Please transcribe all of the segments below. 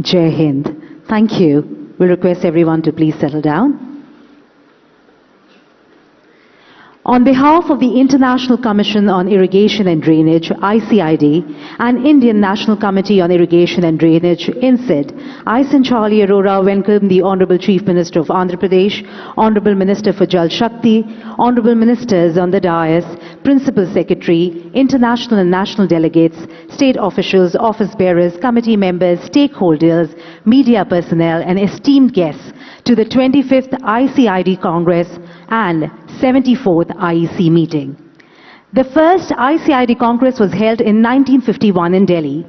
Jai Hind. Thank you. We'll request everyone to please settle down. On behalf of the International Commission on Irrigation and Drainage, ICID, and Indian National Committee on Irrigation and Drainage, INSID, I, Sanchali Arora, welcome the Honorable Chief Minister of Andhra Pradesh, Honorable Minister for Jal Shakti, Honorable Ministers on the dais, Principal Secretary, international and national delegates, state officials, office bearers, committee members, stakeholders, media personnel, and esteemed guests to the 25th ICID Congress and 74th IEC meeting. The first ICID Congress was held in 1951 in Delhi.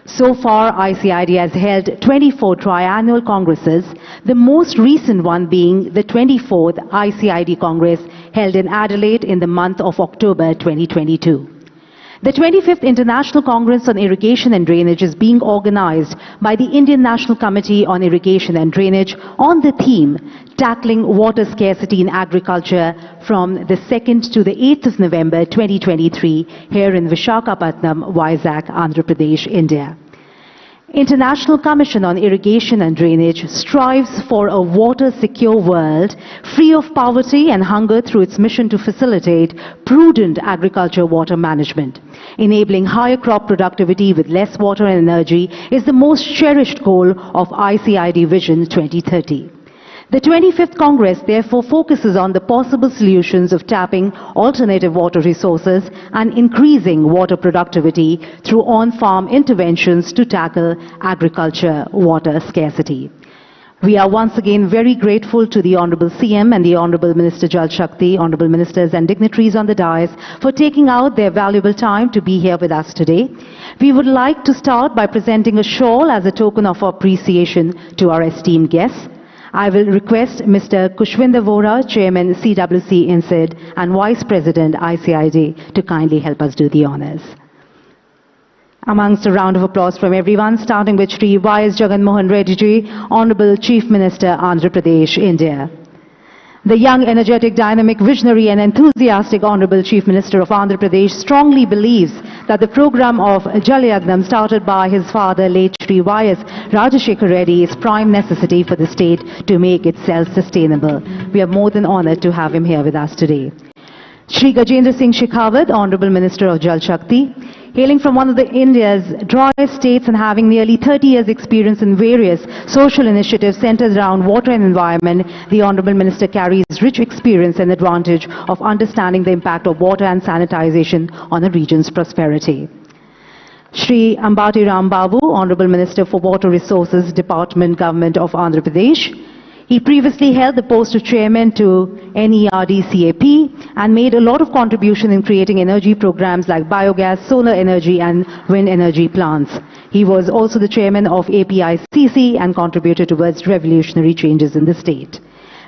So far, ICID has held 24 triannual congresses, the most recent one being the 24th ICID Congress held in Adelaide in the month of October 2022. The 25th International Congress on Irrigation and Drainage is being organized by the Indian National Committee on Irrigation and Drainage on the theme Tackling Water Scarcity in Agriculture from the 2nd to the 8th of November 2023 here in Vishakhapatnam, Vizag, Andhra Pradesh, India. International Commission on Irrigation and Drainage strives for a water-secure world free of poverty and hunger through its mission to facilitate prudent agriculture water management. Enabling higher crop productivity with less water and energy is the most cherished goal of ICID Vision 2030. The 25th Congress therefore focuses on the possible solutions of tapping alternative water resources and increasing water productivity through on-farm interventions to tackle agriculture water scarcity. We are once again very grateful to the Honorable CM and the Honorable Minister Jal Shakti, Honorable Ministers and dignitaries on the dais for taking out their valuable time to be here with us today. We would like to start by presenting a shawl as a token of appreciation to our esteemed guests. I will request Mr. Kushwinder Vora, Chairman CWC INSID and Vice President ICID to kindly help us do the honors. Amongst a round of applause from everyone, starting with Shri Y.S. Jagan Mohan Reddy ji, Honorable Chief Minister, Andhra Pradesh, India. The young, energetic, dynamic, visionary and enthusiastic Honorable Chief Minister of Andhra Pradesh strongly believes that the program of Jal Yagnam started by his father, late Shri Y.S. Rajashekar Reddy, is prime necessity for the state to make it self-sustainable. We are more than honored to have him here with us today. Shri Gajendra Singh Shekhawat, Honorable Minister of Jal Shakti. Hailing from one of India's driest states and having nearly 30 years experience in various social initiatives centered around water and environment, the Honorable Minister carries rich experience and advantage of understanding the impact of water and sanitization on a region's prosperity. Shri Ambati Ram Babu, Honorable Minister for Water Resources, Department, Government of Andhra Pradesh. He previously held the post of chairman to NERDCAP and made a lot of contribution in creating energy programs like biogas, solar energy and wind energy plants. He was also the chairman of APICC and contributed towards revolutionary changes in the state.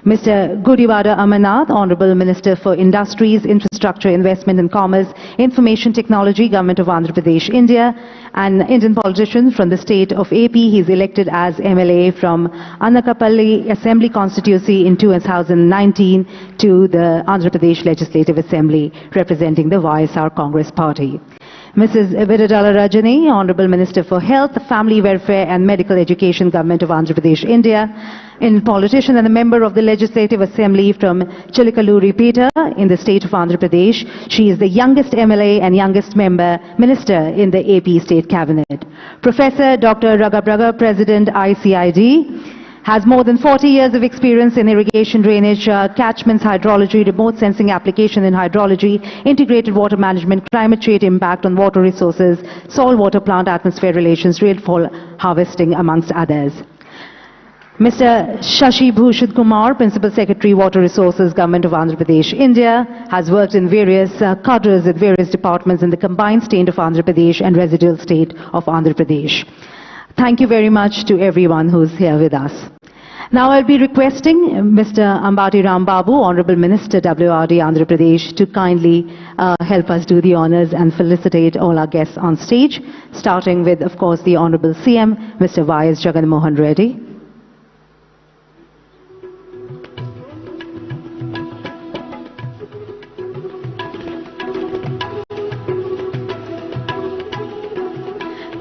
Mr. Gudivada Amarnath, Honorable Minister for Industries, Infrastructure, Investment and Commerce, Information Technology, Government of Andhra Pradesh, India, an Indian politician from the state of AP. He is elected as MLA from Annakapalli Assembly Constituency in 2019 to the Andhra Pradesh Legislative Assembly, representing the YSR Congress Party. Mrs. Viradala Rajani, Honorable Minister for Health, Family Welfare and Medical Education, Government of Andhra Pradesh, India. in politician and a member of the Legislative Assembly from Chilikaluripeta in the state of Andhra Pradesh. She is the youngest MLA and youngest minister in the AP State Cabinet. Professor Dr. Raghabraga, President ICID, has more than 40 years of experience in irrigation, drainage, catchments, hydrology, remote sensing application in hydrology, integrated water management, climate change impact on water resources, soil water plant atmosphere relations, rainfall harvesting, amongst others. Mr. Shashi Bhushan Kumar, Principal Secretary, Water Resources, Government of Andhra Pradesh, India, has worked in various cadres at various departments in the combined state of Andhra Pradesh and residual state of Andhra Pradesh. Thank you very much to everyone who's here with us. Now I'll be requesting Mr. Ambati Ram Babu, Honorable Minister WRD Andhra Pradesh, to kindly help us do the honors and felicitate all our guests on stage, starting with, of course, the Honorable CM, Mr. Y.S. Jagan Mohan Reddy.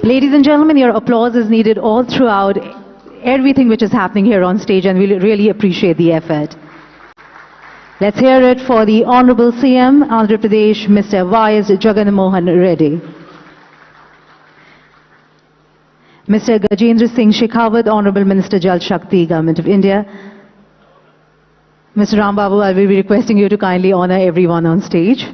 Ladies and gentlemen, your applause is needed all throughout everything which is happening here on stage, and we really appreciate the effort. Let's hear it for the Honorable CM, Andhra Pradesh, Mr. Y.S. Jagan Mohan Reddy. Mr. Gajendra Singh Shekhawat, Honorable Minister Jal Shakti, Government of India. Mr. Ram Babu, I will be requesting you to kindly honor everyone on stage.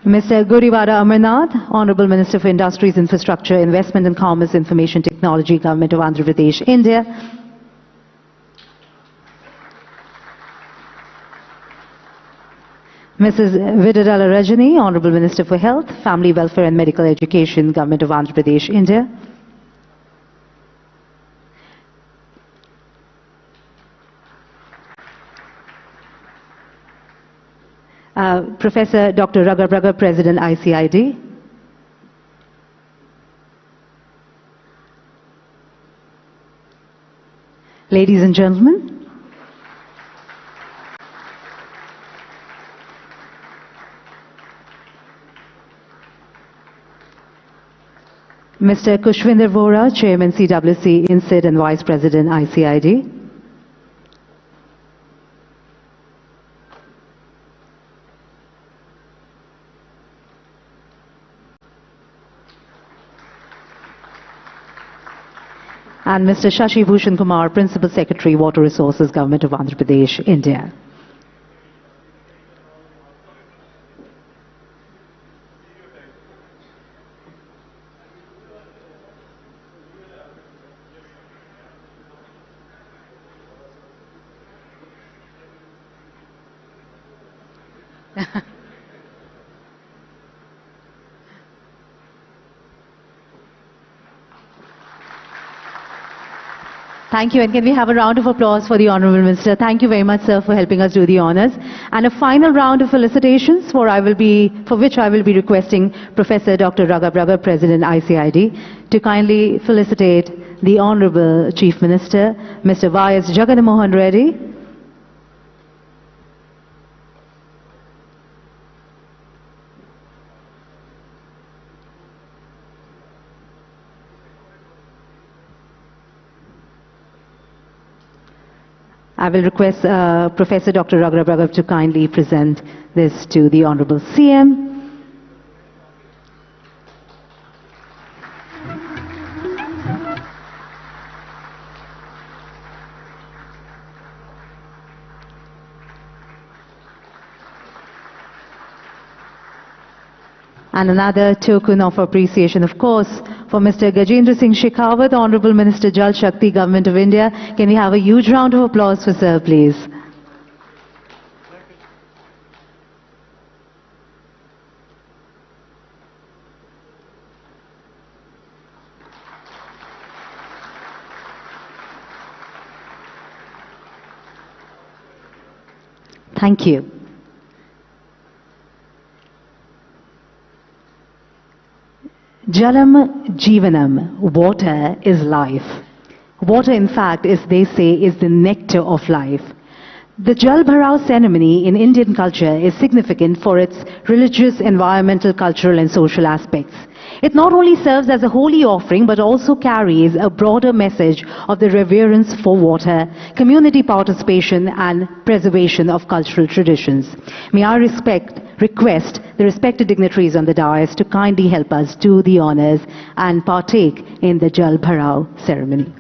Mr. Guriwara Amarnath, Honorable Minister for Industries, Infrastructure, Investment and Commerce, Information Technology, Government of Andhra Pradesh, India. Mrs. Vidadala Rajani, Honorable Minister for Health, Family Welfare and Medical Education, Government of Andhra Pradesh, India. Professor Dr. Raghabraga, President ICID. Ladies and gentlemen, Mr. Kushwinder Vora, Chairman CWC INSID and Vice President ICID. And Mr. Shashi Bhushan Kumar, Principal Secretary, Water Resources, Government of Andhra Pradesh, India. Thank you, and can we have a round of applause for the Honourable Minister? Thank you very much, sir, for helping us do the honours. And a final round of felicitations for which I will be requesting Professor Dr. Raghabraga, President ICID, to kindly felicitate the Honourable Chief Minister, Mr. Y.S. Jagan Mohan Reddy. I will request Professor Dr. Raghabraga to kindly present this to the Honourable CM. And another token of appreciation, of course, for Mr. Gajendra Singh Shekhawat, Honourable Minister Jal Shakti, Government of India. Can we have a huge round of applause for sir, please? Thank you. Jalam Jeevanam, water is life. Water, in fact, as they say, is the nectar of life. The Jal Bharao ceremony in Indian culture is significant for its religious, environmental, cultural and social aspects. It not only serves as a holy offering but also carries a broader message of the reverence for water, community participation and preservation of cultural traditions. May I request the respected dignitaries on the dais to kindly help us do the honors and partake in the Jal Bharao ceremony.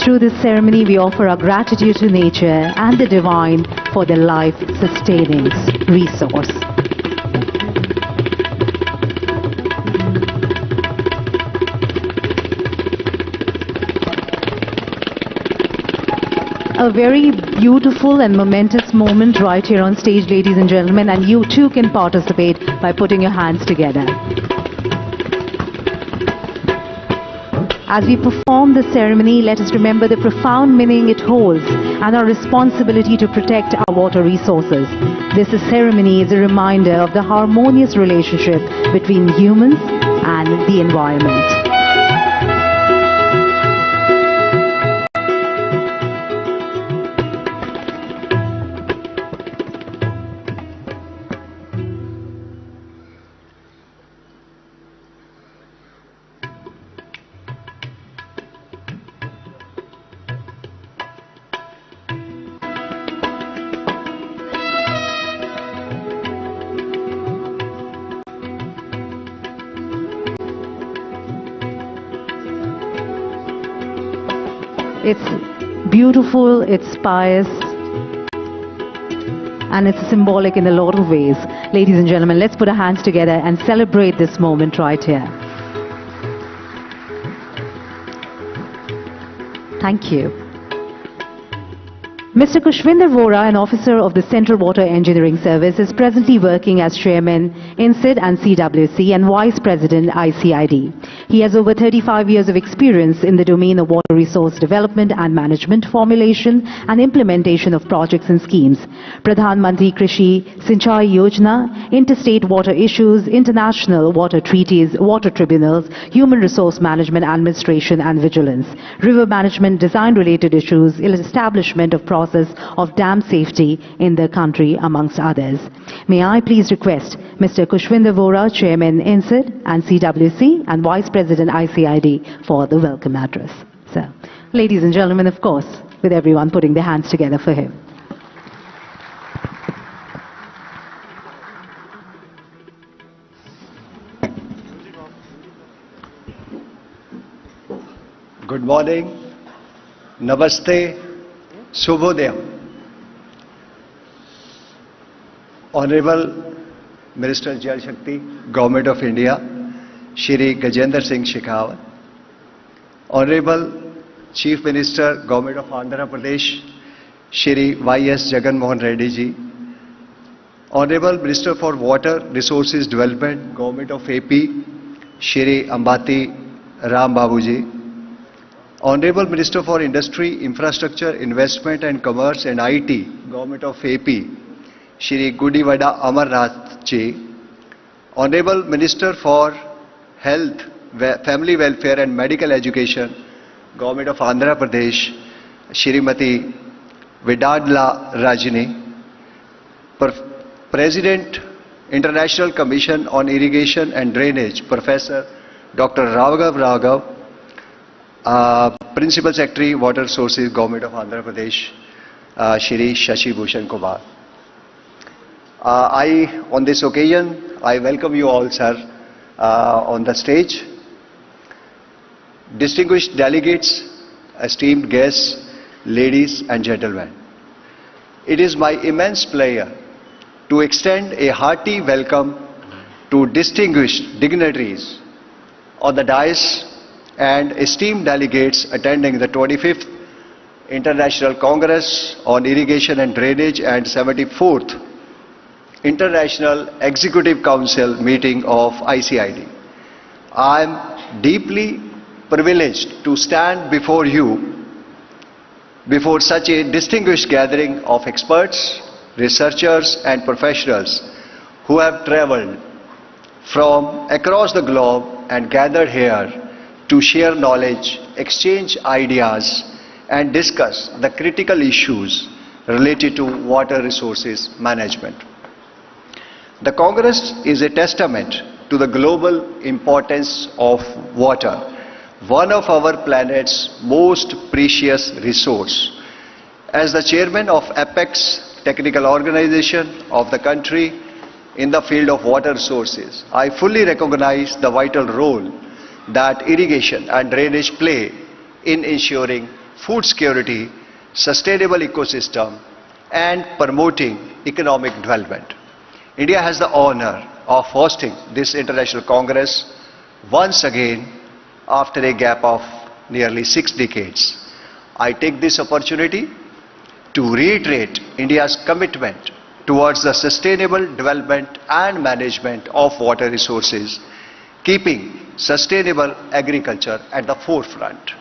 Through this ceremony, we offer our gratitude to nature and the divine for their life-sustaining resource. A very beautiful and momentous moment right here on stage, ladies and gentlemen, and you too can participate by putting your hands together. As we perform the ceremony, let us remember the profound meaning it holds and our responsibility to protect our water resources. This ceremony is a reminder of the harmonious relationship between humans and the environment. It's beautiful, it's pious, and it's symbolic in a lot of ways. Ladies and gentlemen, let's put our hands together and celebrate this moment right here. Thank you. Mr. Kushwinder Vora, an officer of the Central Water Engineering Service, is presently working as Chairman INCID and CWC and Vice President ICID. He has over 35 years of experience in the domain of water resource development and management, formulation and implementation of projects and schemes, Pradhan Mantri Krishi Sinchai Yojana, interstate water issues, international water treaties, water tribunals, human resource management, administration and vigilance, river management, design-related issues, establishment of process of dam safety in the country, amongst others. May I please request Mr. Kushwinder Vora, Chairman INCID and CWC and Vice President ICID for the welcome address. So, ladies and gentlemen, of course, with everyone putting their hands together for him. Good morning, Namaste, Shubhodaya. Honorable Minister Jal Shakti, Government of India, Shri Gajendra Singh Shekhawat. Honorable Chief Minister, Government of Andhra Pradesh, Shri Y.S. Jagan Mohan Reddy ji. Honorable Minister for Water Resources Development, Government of AP, Shri Ambati Ram Babu ji. Honorable Minister for Industry, Infrastructure, Investment and Commerce and IT, Government of AP, Shri Gudivada Amarnath ji. Honorable Minister for Health, Family Welfare and Medical Education, Government of Andhra Pradesh, Shrimati Vidadla Rajini. President, International Commission on Irrigation and Drainage, Professor Dr. Raghav, Principal Secretary, Water Resources, Government of Andhra Pradesh, Shri Shashi Bhushan Kumar. On this occasion, I welcome you all, sir, on the stage. Distinguished delegates, esteemed guests, ladies and gentlemen. It is my immense pleasure to extend a hearty welcome to distinguished dignitaries on the dais and esteemed delegates attending the 25th International Congress on Irrigation and Drainage and 74th International Executive Council meeting of ICID. I am deeply privileged to stand before you before such a distinguished gathering of experts, researchers and professionals who have traveled from across the globe and gathered here to share knowledge, exchange ideas and discuss the critical issues related to water resources management. The Congress is a testament to the global importance of water, one of our planet's most precious resource. As the chairman of Apex Technical Organization of the country in the field of water resources, I fully recognize the vital role that irrigation and drainage play in ensuring food security, sustainable ecosystem, and promoting economic development. India has the honor of hosting this International Congress once again after a gap of nearly 6 decades. I take this opportunity to reiterate India's commitment towards the sustainable development and management of water resources, keeping sustainable agriculture at the forefront.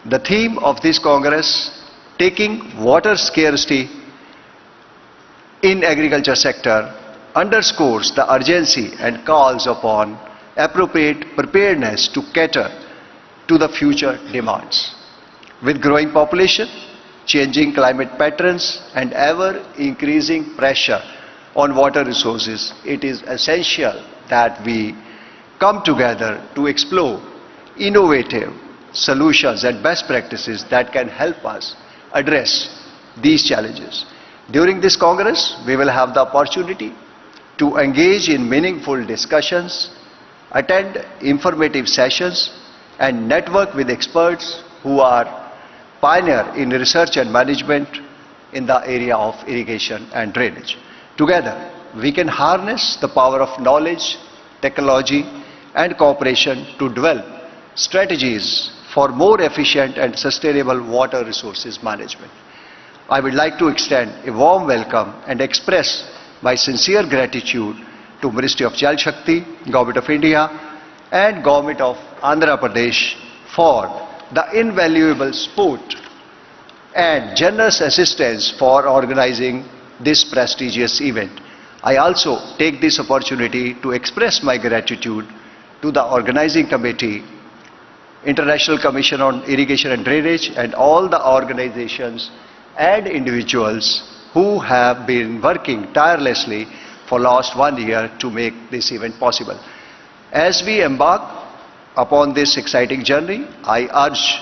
The theme of this Congress, taking water scarcity in agriculture sector, underscores the urgency and calls upon appropriate preparedness to cater to the future demands. With growing population, changing climate patterns and ever increasing pressure on water resources, it is essential that we come together to explore innovative solutions and best practices that can help us address these challenges. During this Congress, we will have the opportunity to engage in meaningful discussions, attend informative sessions, and network with experts who are pioneer in research and management in the area of irrigation and drainage. Together, we can harness the power of knowledge, technology, and cooperation to develop strategies for more efficient and sustainable water resources management. I would like to extend a warm welcome and express my sincere gratitude to Ministry of Jal Shakti, Government of India and Government of Andhra Pradesh for the invaluable support and generous assistance for organizing this prestigious event. I also take this opportunity to express my gratitude to the organizing committee, International Commission on Irrigation and Drainage, and all the organizations and individuals who have been working tirelessly for last 1 year to make this event possible. As we embark upon this exciting journey, I urge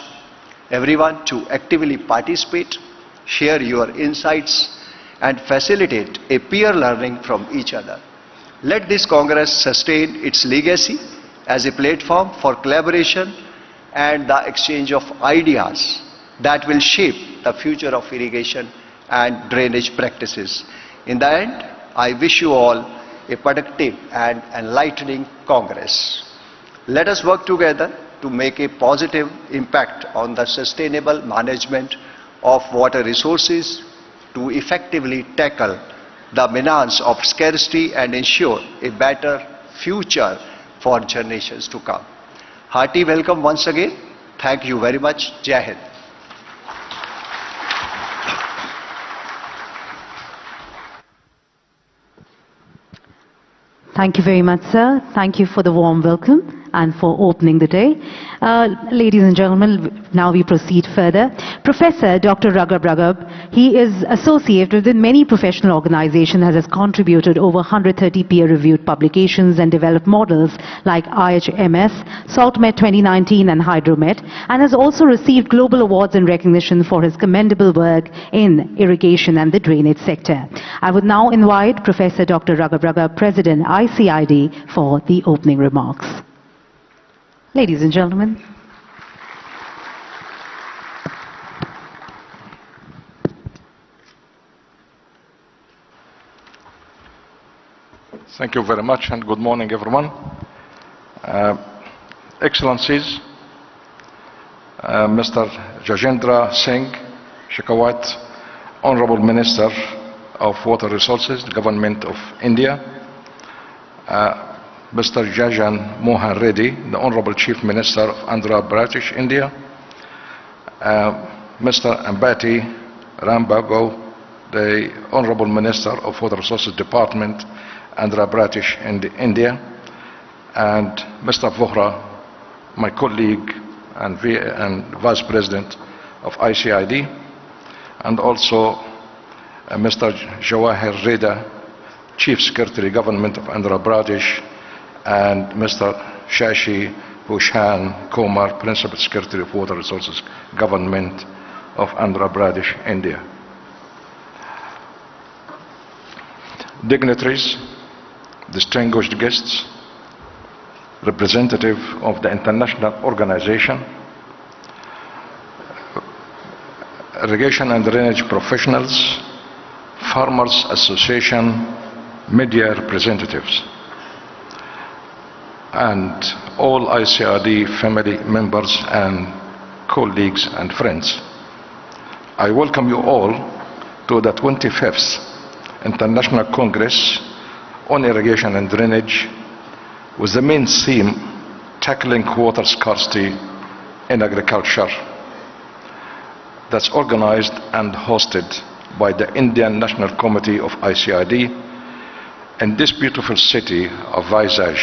everyone to actively participate, share your insights, and facilitate a peer learning from each other. Let this Congress sustain its legacy as a platform for collaboration and the exchange of ideas that will shape the future of irrigation and drainage practices. In the end, I wish you all a productive and enlightening Congress. Let us work together to make a positive impact on the sustainable management of water resources to effectively tackle the menace of scarcity and ensure a better future for generations to come. Hearty welcome once again. Thank you very much. Jai Hind. Thank you very much, sir. Thank you for the warm welcome and for opening the day. Ladies and gentlemen, now we proceed further. Professor Dr. Raghav Raghav, he is associated with many professional organizations and has contributed over 130 peer-reviewed publications and developed models like IHMS, SaltMet 2019 and Hydromet, and has also received global awards and recognition for his commendable work in irrigation and the drainage sector. I would now invite Professor Dr. Raghav Raghav, President ICID, for the opening remarks. Ladies and gentlemen. Thank you very much and good morning everyone. Excellencies, Mr. Jajendra Singh Shekhawat, Honorable Minister of Water Resources, Government of India, Mr. Jagan Mohan Reddy, the Honorable Chief Minister of Andhra Pradesh, India, Mr. Ambati Rambago, the Honorable Minister of Water Resources Department, Andhra Pradesh in India, and Mr. Vohra, my colleague and Vice President of ICID, and also Mr. Jawahir Reda, Chief Secretary Government of Andhra Pradesh, and Mr. Shashi Bhushan Kumar, Principal Secretary of Water Resources Government of Andhra Pradesh, India. Dignitaries, distinguished guests, representative of the international organization, irrigation and drainage professionals, farmers association, media representatives, and all ICRD family members and colleagues and friends. I welcome you all to the 25th International Congress on Irrigation and Drainage, with the main theme tackling water scarcity in agriculture, that's organized and hosted by the Indian National Committee of ICID in this beautiful city of Vizag.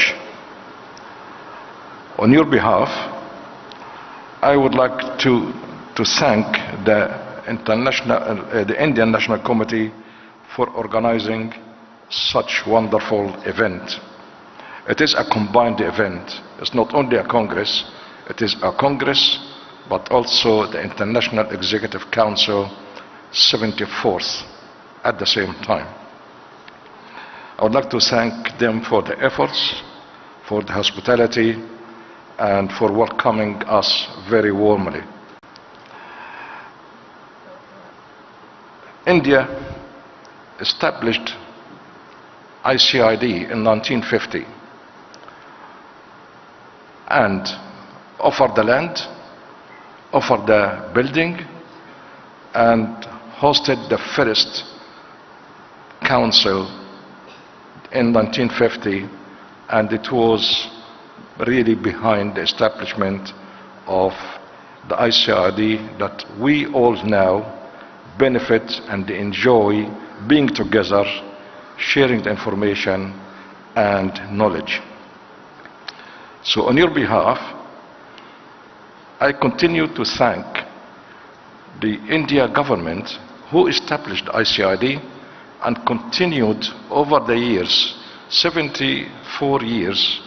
On your behalf, I would like to thank the Indian National Committee for organizing such wonderful event. It is a combined event. It's not only a Congress, it is a Congress, but also the International Executive Council 74th at the same time. I would like to thank them for the efforts, for the hospitality, and for welcoming us very warmly. India established ICID in 1950 and offered the land, offered the building, and hosted the first council in 1950, and it was really behind the establishment of the ICRD that we all now benefit and enjoy being together, sharing the information and knowledge. So on your behalf, I continue to thank the India government who established ICID and continued over the years, 74 years,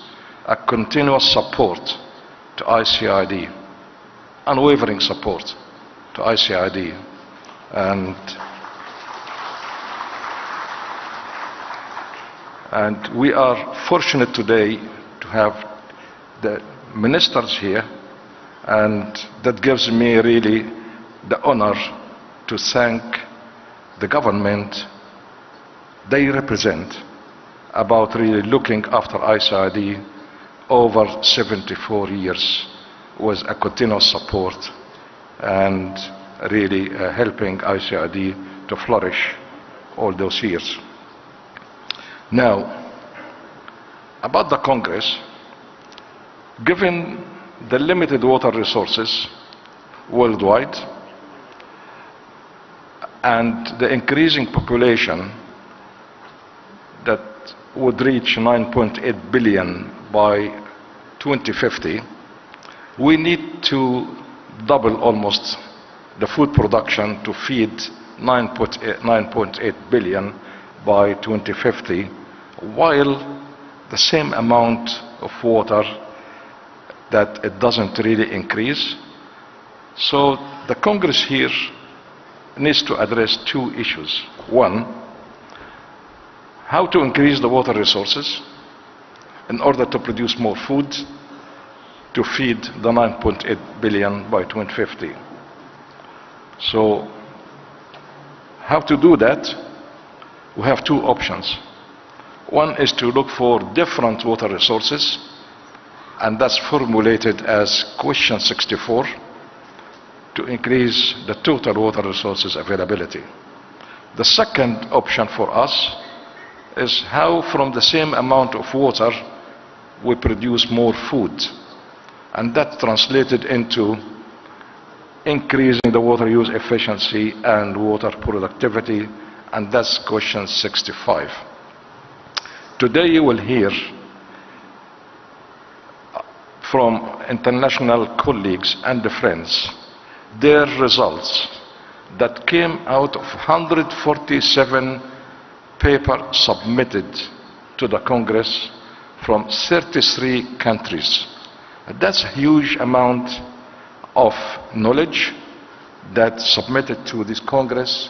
a continuous support to ICID, unwavering support to ICID. And we are fortunate today to have the ministers here, and that gives me really the honor to thank the government they represent about really looking after ICID over 74 years with a continuous support and really helping ICID to flourish all those years. Now, about the Congress, given the limited water resources worldwide and the increasing population that would reach 9.8 billion by 2050, we need to double almost the food production to feed 9.8 billion by 2050, while the same amount of water that it doesn't really increase. So the Congress here needs to address two issues. One, how to increase the water resources in order to produce more food to feed the 9.8 billion by 2050. So how to do that? We have two options. One is to look for different water resources, and that's formulated as question 64, to increase the total water resources availability. The second option for us is how from the same amount of water we produce more food, and that translated into increasing the water use efficiency and water productivity, and that's question 65. Today you will hear from international colleagues and friends their results that came out of 147 papers submitted to the Congress from 33 countries. That's a huge amount of knowledge that's submitted to this Congress,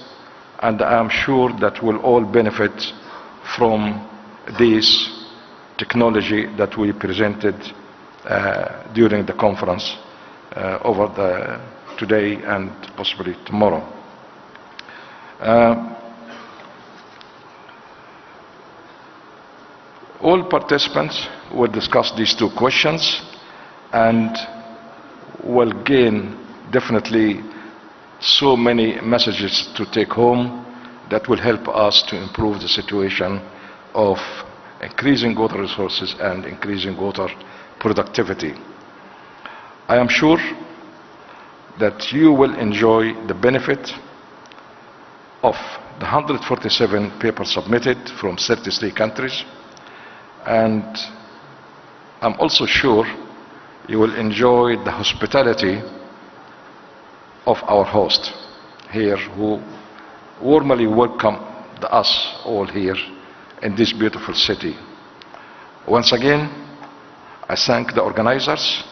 and I'm sure that we'll all benefit from this technology that we presented during the conference over today and possibly tomorrow. All participants will discuss these two questions and will gain definitely so many messages to take home that will help us to improve the situation of increasing water resources and increasing water productivity. I am sure that you will enjoy the benefit of the 147 papers submitted from 33 countries, and I'm also sure you will enjoy the hospitality of our host here, who warmly welcomed us all here in this beautiful city. Once again, I thank the organizers,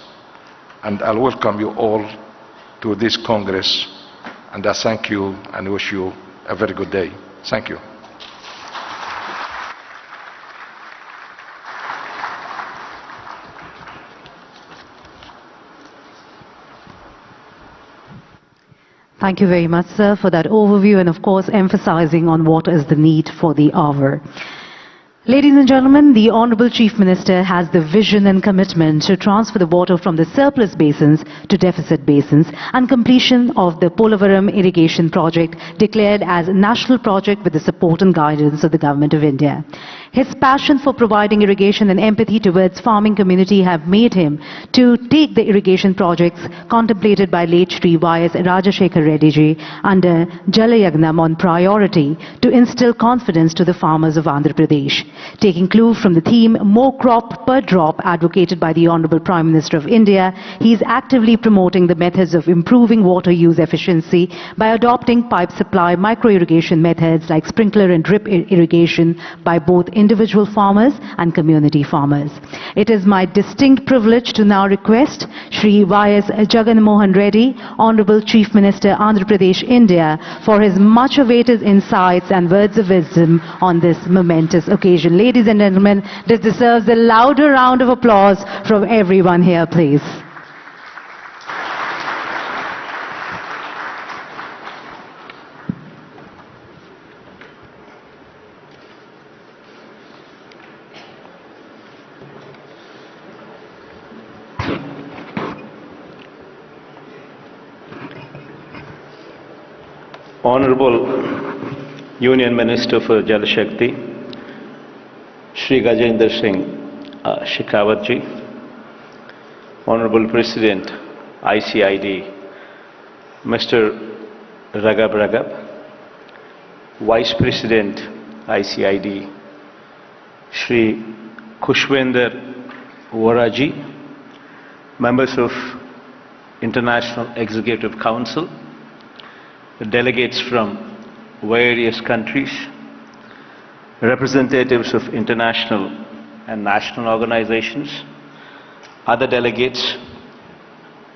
and I'll welcome you all to this Congress, and I thank you and wish you a very good day. Thank you. Thank you very much, sir, for that overview and, of course, emphasizing on what is the need for the hour. Ladies and gentlemen, the Honorable Chief Minister has the vision and commitment to transfer the water from the surplus basins to deficit basins, and completion of the Polavaram irrigation project declared as a national project with the support and guidance of the Government of India. His passion for providing irrigation and empathy towards farming community have made him to take the irrigation projects contemplated by late Shri Y.S. Rajasekhar Reddy ji under Jalayagnam on priority to instill confidence to the farmers of Andhra Pradesh. Taking clue from the theme "More Crop Per Drop" advocated by the Honorable Prime Minister of India, he is actively promoting the methods of improving water use efficiency by adopting pipe supply micro-irrigation methods like sprinkler and drip irrigation by both individual farmers and community farmers. It is my distinct privilege to now request Shri Y.S. Jagan Mohan Reddy, Honorable Chief Minister, Andhra Pradesh, India, for his much awaited insights and words of wisdom on this momentous occasion. Ladies and gentlemen, this deserves a louder round of applause from everyone here, please. Honorable Union Minister for Jal Shakti, Shri Gajendra Singh Shekhawat ji, Honorable President ICID, Mr. Ragab, Vice President ICID, Shri Khushwender Vora ji, members of International Executive Council, delegates from various countries, representatives of international and national organizations, other delegates,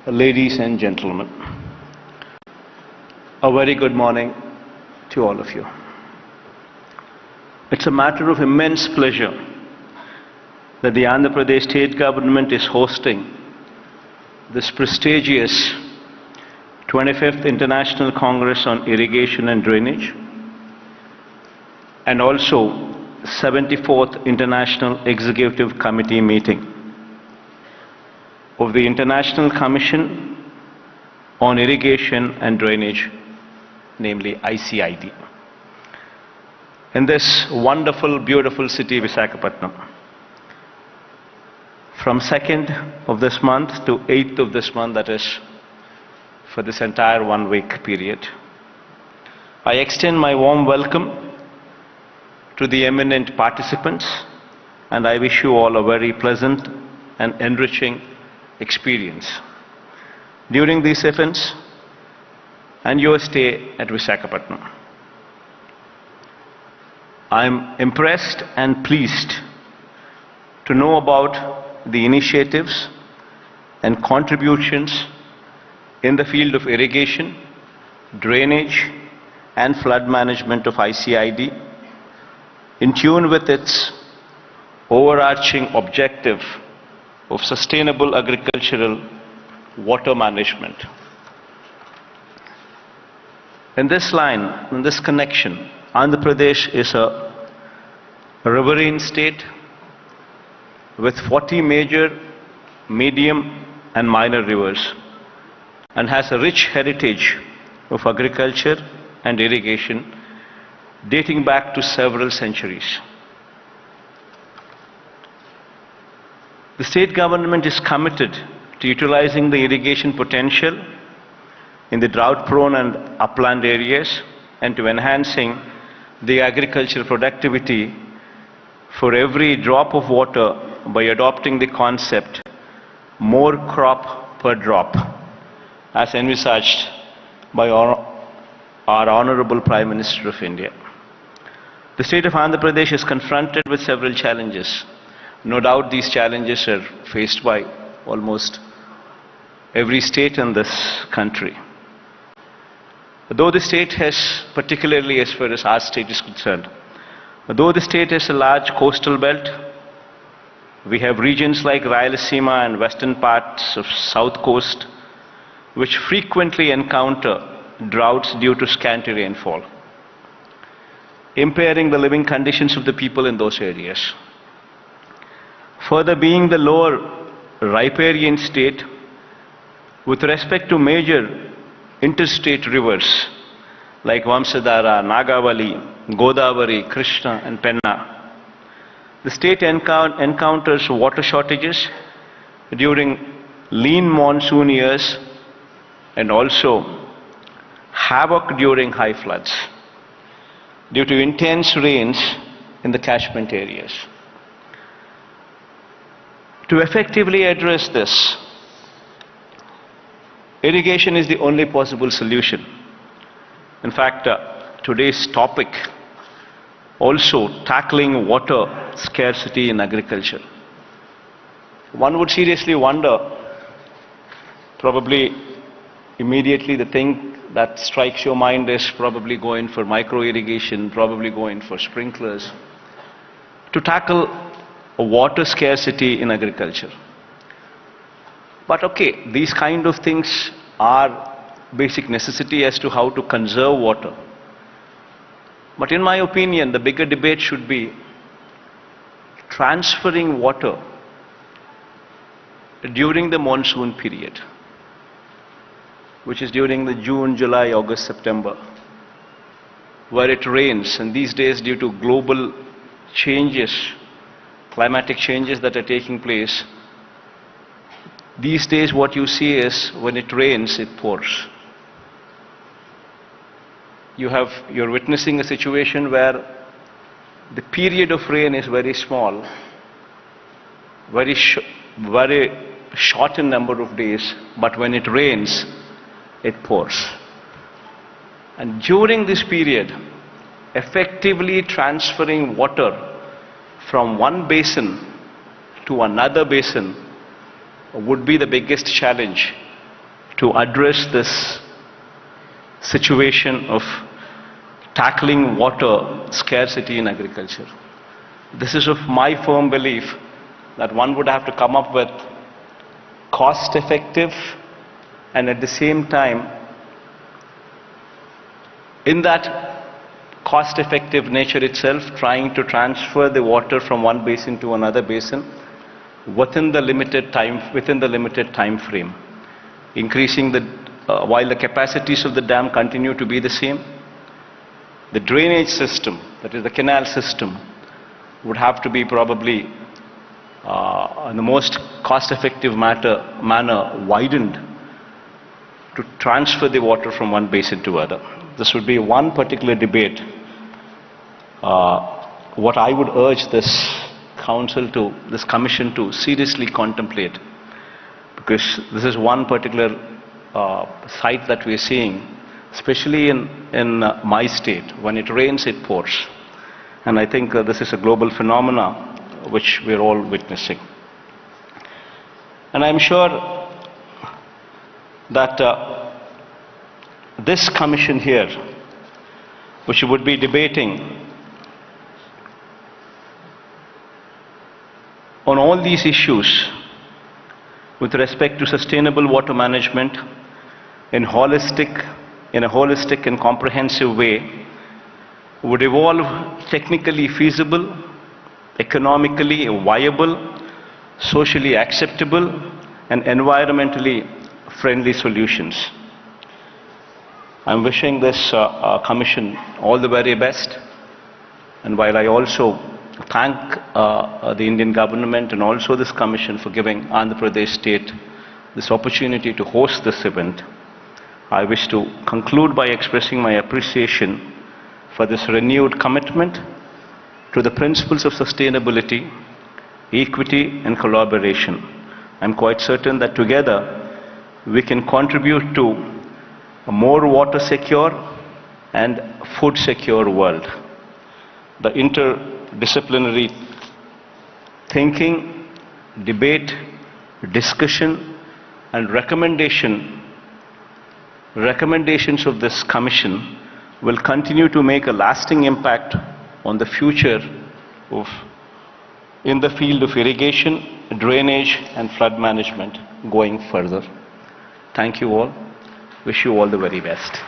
ladies and gentlemen. A very good morning to all of you. It's a matter of immense pleasure that the Andhra Pradesh state government is hosting this prestigious 25th International Congress on Irrigation and Drainage, and also 74th International Executive Committee meeting of the International Commission on Irrigation and Drainage, namely ICID, in this wonderful, beautiful city, Visakhapatnam. From 2nd of this month to 8th of this month, that is for this entire 1 week period. I extend my warm welcome to the eminent participants, and I wish you all a very pleasant and enriching experience during these events and your stay at Visakhapatnam. I am impressed and pleased to know about the initiatives and contributions in the field of irrigation, drainage, and flood management of ICID, in tune with its overarching objective of sustainable agricultural water management. In this line, in this connection, Andhra Pradesh is a riverine state with 40 major, medium, and minor rivers, and has a rich heritage of agriculture and irrigation dating back to several centuries. The state government is committed to utilizing the irrigation potential in the drought-prone and upland areas and to enhancing the agricultural productivity for every drop of water by adopting the concept more crop per drop, as envisaged by our Honorable Prime Minister of India. The state of Andhra Pradesh is confronted with several challenges. No doubt these challenges are faced by almost every state in this country. Though the state has, particularly as far as our state is concerned, though the state has a large coastal belt, we have regions like Rayalaseema and western parts of south coast which frequently encounter droughts due to scanty rainfall, impairing the living conditions of the people in those areas. Further, being the lower riparian state, with respect to major interstate rivers like Vamsadhara, Nagavali, Godavari, Krishna, and Penna, the state encounters water shortages during lean monsoon years and also havoc during high floods due to intense rains in the catchment areas. To effectively address this, irrigation is the only possible solution. In fact, today's topic also tackling water scarcity in agriculture. One would seriously wonder, probably immediately the thing that strikes your mind is probably going for micro irrigation, probably going for sprinklers, to tackle a water scarcity in agriculture. But okay, these kind of things are basic necessity as to how to conserve water. But in my opinion, the bigger debate should be transferring water during the monsoon period, which is during the June, July, August, September, where it rains. And these days, due to global changes, climatic changes that are taking place, these days what you see is when it rains, it pours. You're witnessing a situation where the period of rain is very small, very short in number of days, but when it rains, it pours. And during this period, effectively transferring water from one basin to another basin would be the biggest challenge to address this situation of tackling water scarcity in agriculture. This is of my firm belief that one would have to come up with cost-effective and at the same time, in that cost-effective nature itself, trying to transfer the water from one basin to another basin within the limited time frame, increasing while the capacities of the dam continue to be the same. The drainage system, that is the canal system, would have to be probably in the most cost-effective manner widened to transfer the water from one basin to other. This would be one particular debate. What I would urge this commission to seriously contemplate, because this is one particular sight that we are seeing, especially in my state. When it rains, it pours. And I think this is a global phenomena which we're all witnessing. And I'm sure that this commission here, which would be debating on all these issues with respect to sustainable water management in a holistic and comprehensive way, would evolve technically feasible, economically viable, socially acceptable, and environmentally friendly solutions. I'm wishing this commission all the very best, and while I also thank the Indian government and also this commission for giving Andhra Pradesh state this opportunity to host this event, I wish to conclude by expressing my appreciation for this renewed commitment to the principles of sustainability, equity and collaboration. I'm quite certain that together we can contribute to a more water secure and food secure world. The interdisciplinary thinking, debate, discussion and recommendations of this commission will continue to make a lasting impact on the future in the field of irrigation, drainage and flood management going further. Thank you all. Wish you all the very best.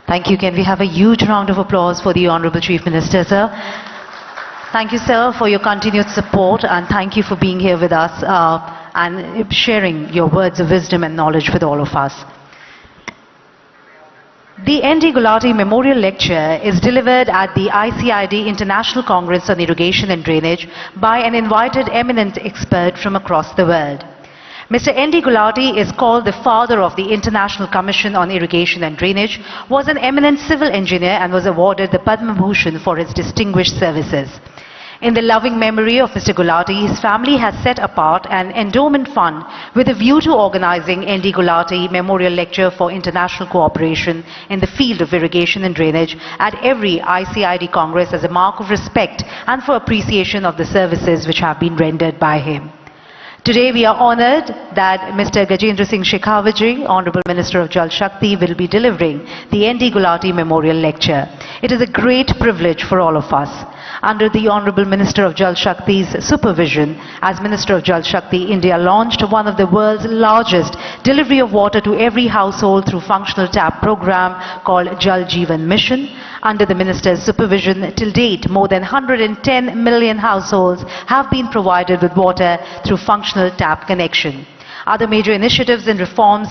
Thank you. Can we have a huge round of applause for the Honorable Chief Minister, sir? Thank you, sir, for your continued support, and thank you for being here with us and sharing your words of wisdom and knowledge with all of us. The N.D. Gulati Memorial Lecture is delivered at the ICID International Congress on Irrigation and Drainage by an invited eminent expert from across the world. Mr. N.D. Gulati is called the father of the International Commission on Irrigation and Drainage, was an eminent civil engineer and was awarded the Padma Bhushan for his distinguished services. In the loving memory of Mr. Gulati, his family has set apart an endowment fund with a view to organizing N.D. Gulati Memorial Lecture for international cooperation in the field of irrigation and drainage at every ICID Congress as a mark of respect and for appreciation of the services which have been rendered by him. Today we are honored that Mr. Gajendra Singh Shekhawat, Honorable Minister of Jal Shakti, will be delivering the N.D. Gulati Memorial Lecture. It is a great privilege for all of us. Under the Honorable Minister of Jal Shakti's supervision, as Minister of Jal Shakti, India launched one of the world's largest delivery of water to every household through functional tap program called Jal Jeevan Mission. Under the Minister's supervision, till date, more than 110 million households have been provided with water through functional tap connection. Other major initiatives and reforms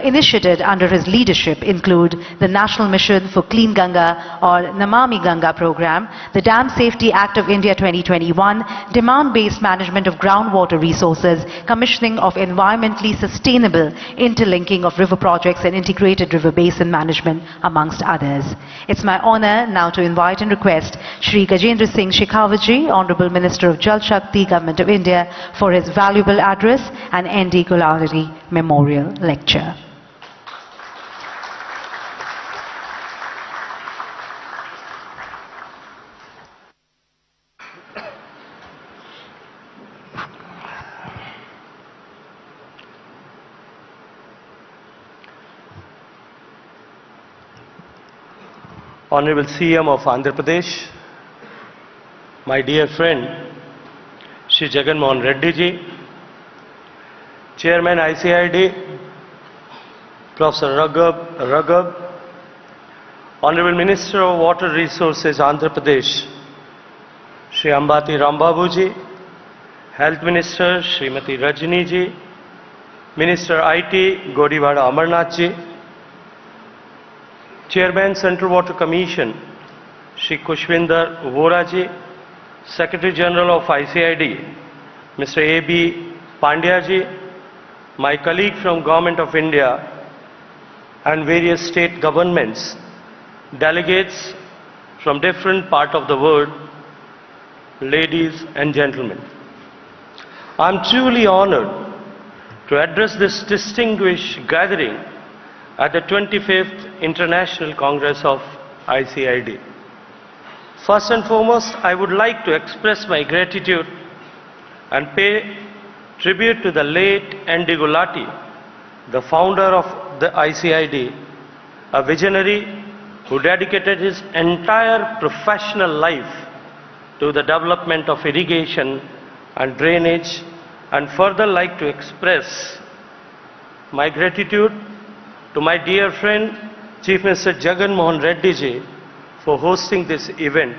initiated under his leadership include the National Mission for Clean Ganga or Namami Ganga program, the Dam Safety Act of India 2021, demand-based management of groundwater resources, commissioning of environmentally sustainable interlinking of river projects and integrated river basin management, amongst others. It's my honor now to invite and request Shri Gajendra Singh Shekhawat, Honorable Minister of Jal Shakti, Government of India, for his valuable address and N.D. Gulati Memorial Lecture. Honorable CM of Andhra Pradesh, my dear friend Shri Jagan Mohan Reddy ji, Chairman ICID, Professor Raghav, Honorable Minister of Water Resources Andhra Pradesh, Shri Ambati Rambabu ji, Health Minister Srimati Rajni ji, Minister IT Godiwada Amarnath ji, Chairman Central Water Commission, Shri Kushwinder Voraji, Secretary General of ICID, Mr. A.B. Pandyaji, my colleague from Government of India and various state governments, delegates from different parts of the world, ladies and gentlemen. I am truly honored to address this distinguished gathering at the 25th International Congress of ICID. First and foremost, I would like to express my gratitude and pay tribute to the late N.D. Gulati, the founder of the ICID, a visionary who dedicated his entire professional life to the development of irrigation and drainage, and further like to express my gratitude to my dear friend Chief Minister Jagan Mohan Reddy ji for hosting this event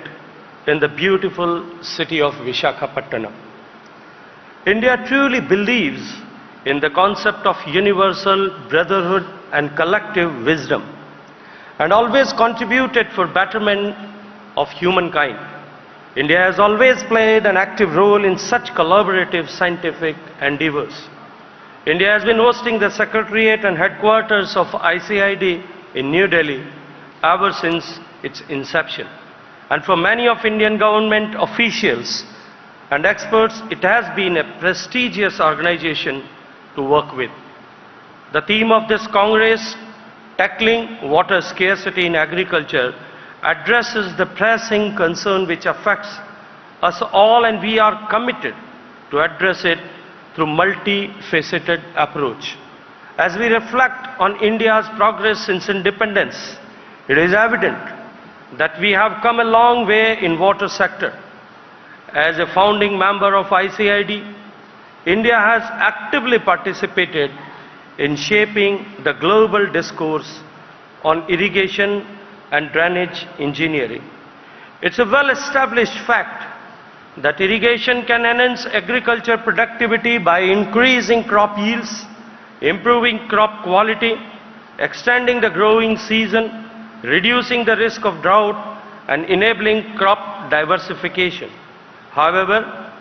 in the beautiful city of Visakhapatnam. India truly believes in the concept of universal brotherhood and collective wisdom, and always contributed for betterment of humankind. India has always played an active role in such collaborative scientific endeavors. India has been hosting the Secretariat and headquarters of ICID in New Delhi ever since its inception. And for many of Indian government officials and experts, it has been a prestigious organization to work with. The theme of this Congress, Tackling Water Scarcity in Agriculture, addresses the pressing concern which affects us all, and we are committed to address it through multifaceted approach. As we reflect on India's progress since independence, it is evident that we have come a long way in water sector. As a founding member of ICID, India has actively participated in shaping the global discourse on irrigation and drainage engineering. It's a well-established fact that irrigation can enhance agriculture productivity by increasing crop yields, improving crop quality, extending the growing season, reducing the risk of drought, and enabling crop diversification. However,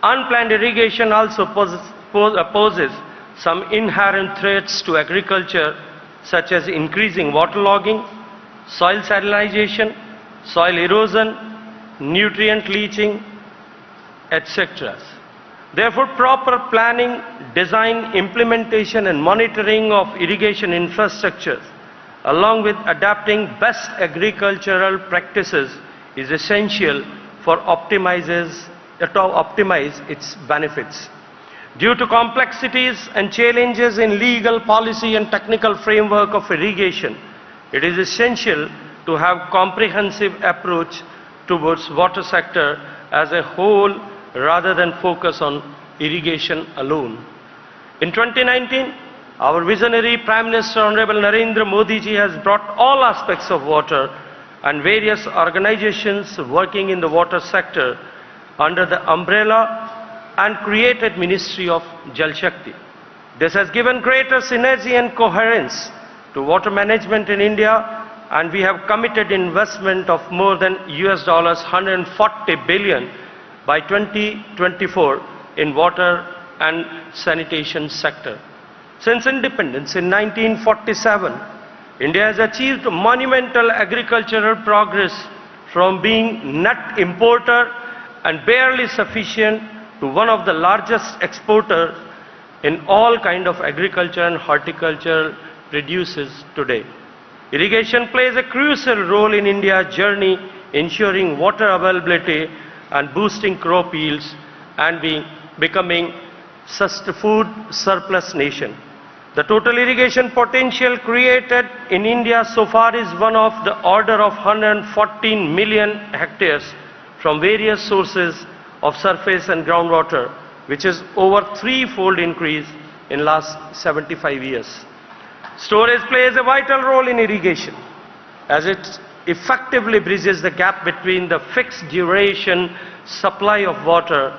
unplanned irrigation also poses some inherent threats to agriculture, such as increasing waterlogging, soil salinization, soil erosion, nutrient leaching, etc. Therefore, proper planning, design, implementation and monitoring of irrigation infrastructure, along with adapting best agricultural practices, is essential for optimize its benefits. Due to complexities and challenges in legal, policy and technical framework of irrigation, it is essential to have comprehensive approach towards water sector as a whole rather than focus on irrigation alone. In 2019, our visionary Prime Minister Honorable Narendra Modi ji has brought all aspects of water and various organizations working in the water sector under the umbrella and created Ministry of Jal Shakti. This has given greater synergy and coherence to water management in India, and we have committed investment of more than $140 billion by 2024 in water and sanitation sector. Since independence in 1947, India has achieved monumental agricultural progress from being net importer and barely sufficient to one of the largest exporters in all kind of agriculture and horticultural produces today. Irrigation plays a crucial role in India's journey, ensuring water availability and boosting crop yields and becoming food surplus nation. The total irrigation potential created in India so far is one of the order of 114 million hectares from various sources of surface and groundwater, which is over threefold increase in last 75 years. Storage plays a vital role in irrigation as it effectively bridges the gap between the fixed duration supply of water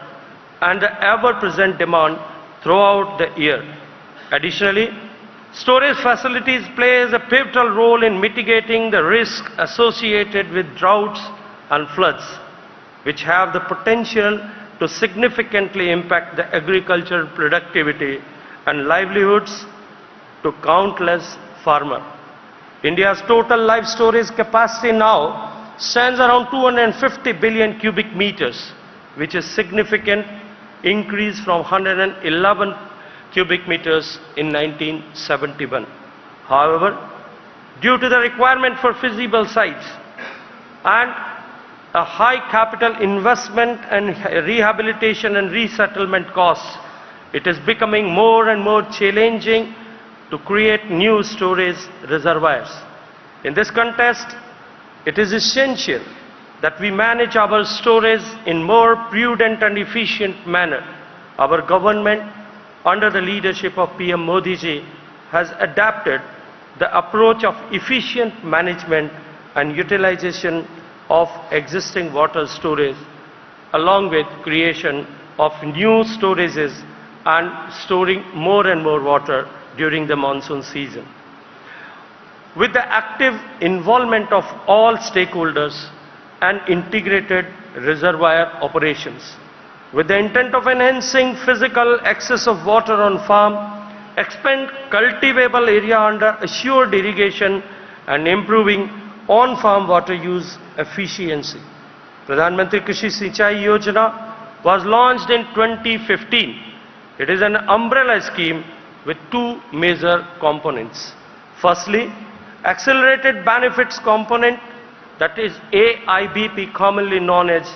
and the ever-present demand throughout the year. Additionally, Storage facilities plays a pivotal role in mitigating the risk associated with droughts and floods, which have the potential to significantly impact the agricultural productivity and livelihoods to countless farmers. India's total live storage capacity now stands around 250 billion cubic meters, which is significant increase from 111 cubic meters in 1971. However, due to the requirement for feasible sites and a high capital investment and rehabilitation and resettlement costs, it is becoming more and more challenging to create new storage reservoirs. In this context, it is essential that we manage our storage in more prudent and efficient manner. Our government, under the leadership of PM Modi ji, has adapted the approach of efficient management and utilization of existing water storage, along with creation of new storages and storing more and more water during the monsoon season. With the active involvement of all stakeholders and integrated reservoir operations, with the intent of enhancing physical access of water on farm, expand cultivable area under assured irrigation, and improving on-farm water use efficiency. Pradhan Mantri Krishi Sinchai Yojana was launched in 2015. It is an umbrella scheme with two major components. Firstly, accelerated benefits component, that is AIBP, commonly known as,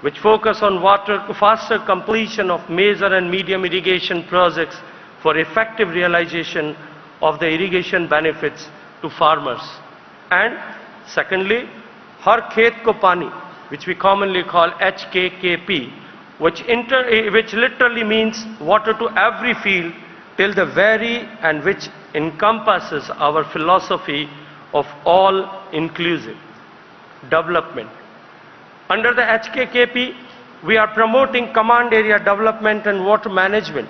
which focus on faster completion of major and medium irrigation projects for effective realization of the irrigation benefits to farmers. And secondly, Har Khet Ko Pani, which we commonly call HKKP, which literally means water to every field till the very, and which encompasses our philosophy of all-inclusive development. Under the HKKP, we are promoting command area development and water management.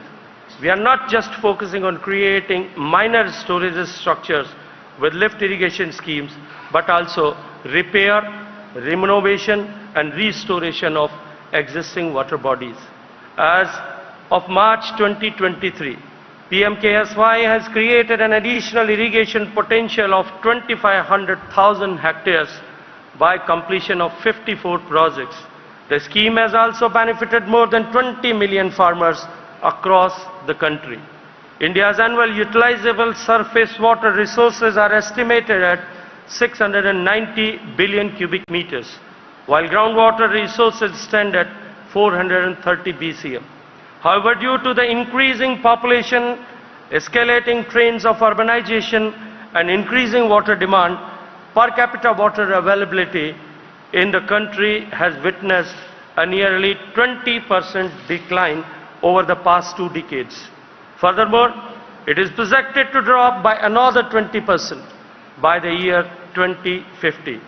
We are not just focusing on creating minor storage structures with lift irrigation schemes, but also repair, renovation and restoration of existing water bodies. As of March 2023, PMKSY has created an additional irrigation potential of 2,500,000 hectares by completion of 54 projects. The scheme has also benefited more than 20 million farmers across the country. India's annual utilizable surface water resources are estimated at 690 billion cubic meters, while groundwater resources stand at 430 BCM. However, due to the increasing population, escalating trends of urbanization and increasing water demand, per capita water availability in the country has witnessed a nearly 20% decline over the past 2 decades. Furthermore, it is projected to drop by another 20% by the year 2050,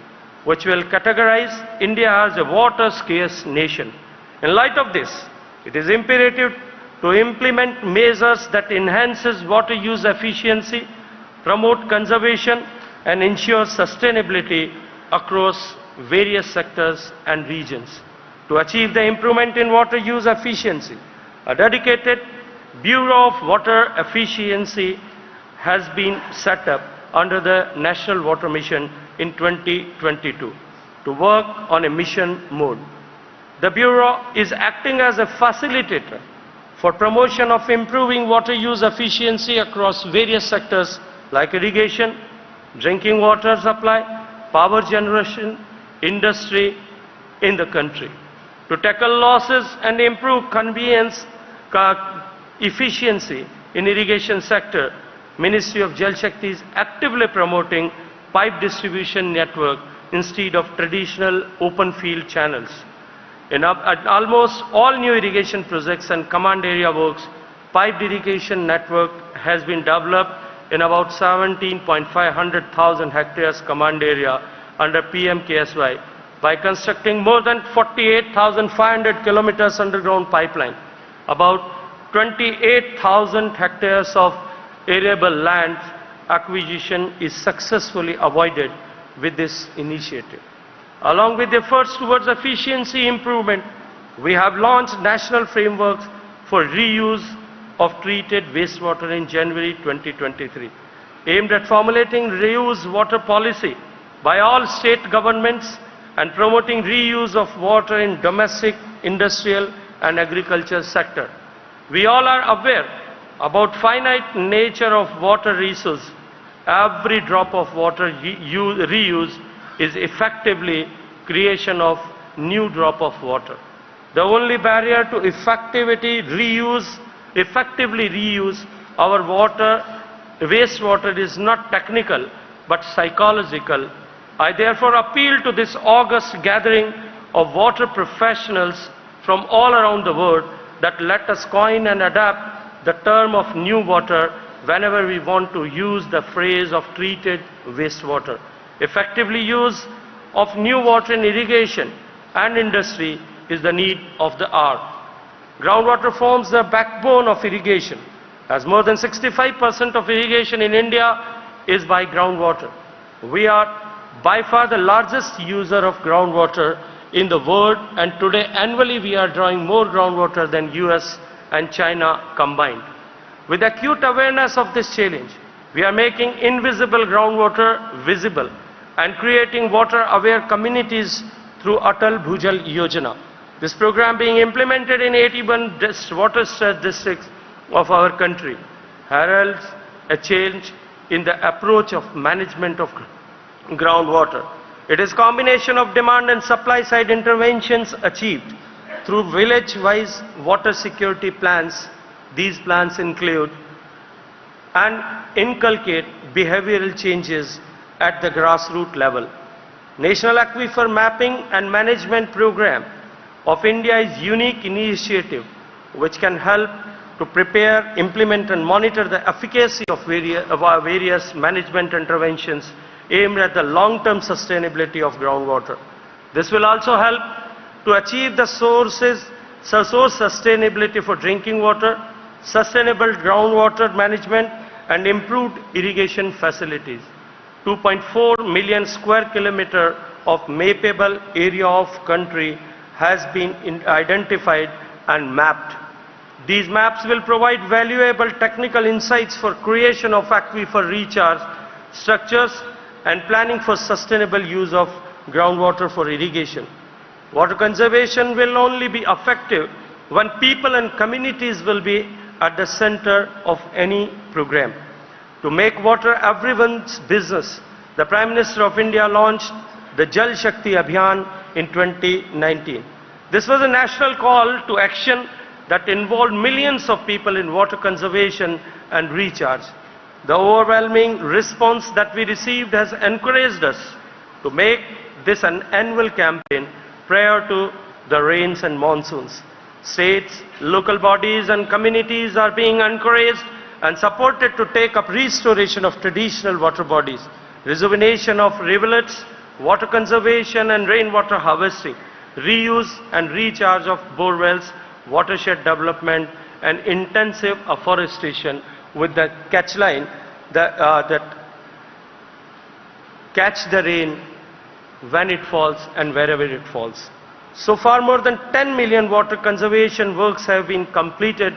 which will categorize India as a water-scarce nation. In light of this, it is imperative to implement measures that enhances water use efficiency, promote conservation, and ensure sustainability across various sectors and regions. To achieve the improvement in water use efficiency, a dedicated Bureau of Water Efficiency has been set up under the National Water Mission in 2022 to work on a mission mode. The Bureau is acting as a facilitator for promotion of improving water use efficiency across various sectors like irrigation, drinking water supply, power generation, industry in the country. To tackle losses and improve conveyance efficiency in irrigation sector, Ministry of Jal Shakti is actively promoting pipe distribution network instead of traditional open field channels. In almost all new irrigation projects and command area works, piped irrigation network has been developed in about 17,500,000 hectares command area under PMKSY by constructing more than 48,500 kilometers underground pipeline, about 28,000 hectares of arable land acquisition is successfully avoided with this initiative. Along with efforts towards efficiency improvement, we have launched national frameworks for reuse of treated wastewater in January 2023, aimed at formulating reuse water policy by all state governments and promoting reuse of water in domestic, industrial and agriculture sector. We all are aware about finite nature of water resource. Every drop of water reuse is effectively creation of new drop of water. The only barrier to effectively reuse our wastewater is not technical but psychological. I therefore appeal to this august gathering of water professionals from all around the world that let us coin and adapt the term of new water whenever we want to use the phrase of treated wastewater. Effectively use of new water in irrigation and industry is the need of the hour. Groundwater forms the backbone of irrigation, as more than 65% of irrigation in India is by groundwater. We are by far the largest user of groundwater in the world, and today annually we are drawing more groundwater than US and China combined. With acute awareness of this challenge, we are making invisible groundwater visible and creating water-aware communities through Atal Bhujal Yojana. This program being implemented in 81 water-stressed districts of our country heralds a change in the approach of management of groundwater. It is a combination of demand and supply side interventions achieved through village-wise water security plans. These plans include and inculcate behavioral changes at the grassroots level. National Aquifer Mapping and Management Program of India is a unique initiative which can help to prepare, implement and monitor the efficacy of various management interventions aimed at the long-term sustainability of groundwater. This will also help to achieve the source sustainability for drinking water, sustainable groundwater management and improved irrigation facilities. 2.4 million square kilometer of mappable area of country has been identified and mapped. These maps will provide valuable technical insights for creation of aquifer recharge structures and planning for sustainable use of groundwater for irrigation. Water conservation will only be effective when people and communities will be at the center of any program. To make water everyone's business, the Prime Minister of India launched the Jal Shakti Abhiyan in 2019. This was a national call to action that involved millions of people in water conservation and recharge. The overwhelming response that we received has encouraged us to make this an annual campaign prior to the rains and monsoons. States, local bodies and communities are being encouraged and supported to take up restoration of traditional water bodies, rejuvenation of rivulets, water conservation and rainwater harvesting, reuse and recharge of borewells, watershed development and intensive afforestation with the catch line that catch the rain when it falls and wherever it falls. So far, more than 10 million water conservation works have been completed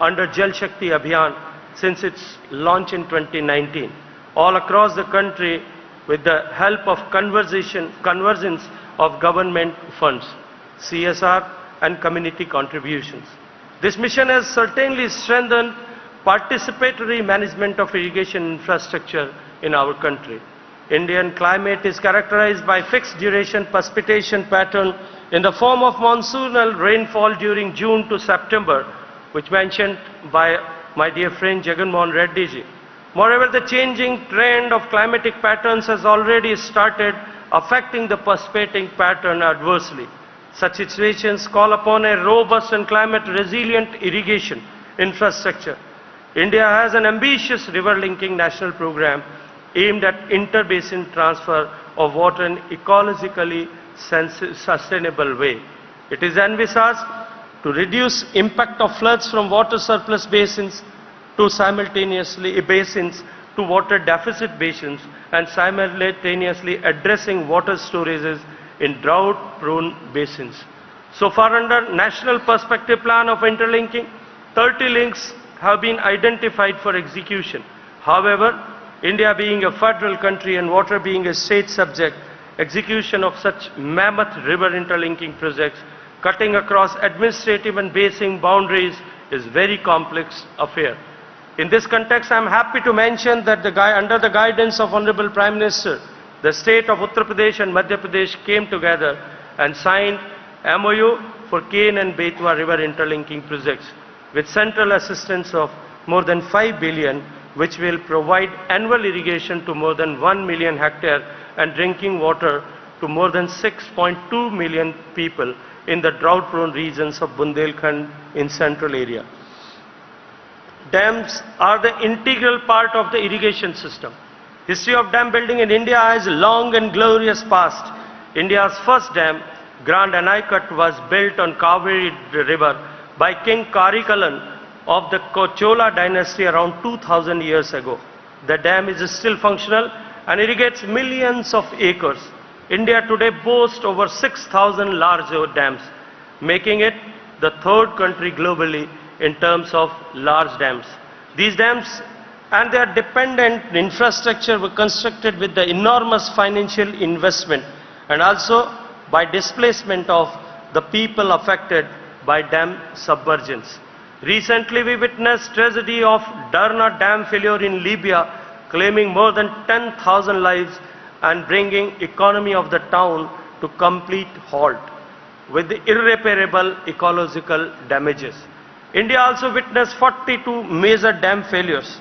under Jal Shakti Abhiyan since its launch in 2019, all across the country with the help of convergence of government funds, CSR and community contributions. This mission has certainly strengthened participatory management of irrigation infrastructure in our country. Indian climate is characterized by fixed duration precipitation pattern in the form of monsoonal rainfall during June to September, which mentioned by my dear friend Jagan Mohan Reddy ji. Moreover, the changing trend of climatic patterns has already started affecting the precipitating pattern adversely. Such situations call upon a robust and climate resilient irrigation infrastructure. India has an ambitious river linking national program aimed at inter-basin transfer of water in ecologically sustainable way. It is envisaged to reduce impact of floods from water surplus basins, to simultaneously basins to water deficit basins and simultaneously addressing water storages in drought-prone basins. So far under National Perspective Plan of Interlinking, 30 links have been identified for execution. However, India being a federal country and water being a state subject, execution of such mammoth river interlinking projects cutting across administrative and basin boundaries is very complex affair. In this context, I am happy to mention that under the guidance of Honorable Prime Minister, the state of Uttar Pradesh and Madhya Pradesh came together and signed MOU for Ken and Betwa river interlinking projects with central assistance of more than 5 billion, which will provide annual irrigation to more than 1 million hectares and drinking water to more than 6.2 million people in the drought-prone regions of Bundelkhand in central area. Dams are the integral part of the irrigation system. History of dam building in India has a long and glorious past. India's first dam, Grand Anaicut, was built on Kaveri River by King Karikalan of the Chola dynasty around 2000 years ago. The dam is still functional and irrigates millions of acres. India today boasts over 6,000 large dams, making it the third country globally in terms of large dams. These dams and their dependent infrastructure were constructed with the enormous financial investment and also by displacement of the people affected by dam submergence. Recently, we witnessed tragedy of Darna dam failure in Libya, claiming more than 10,000 lives and bringing economy of the town to complete halt with irreparable ecological damages. India also witnessed 42 major dam failures.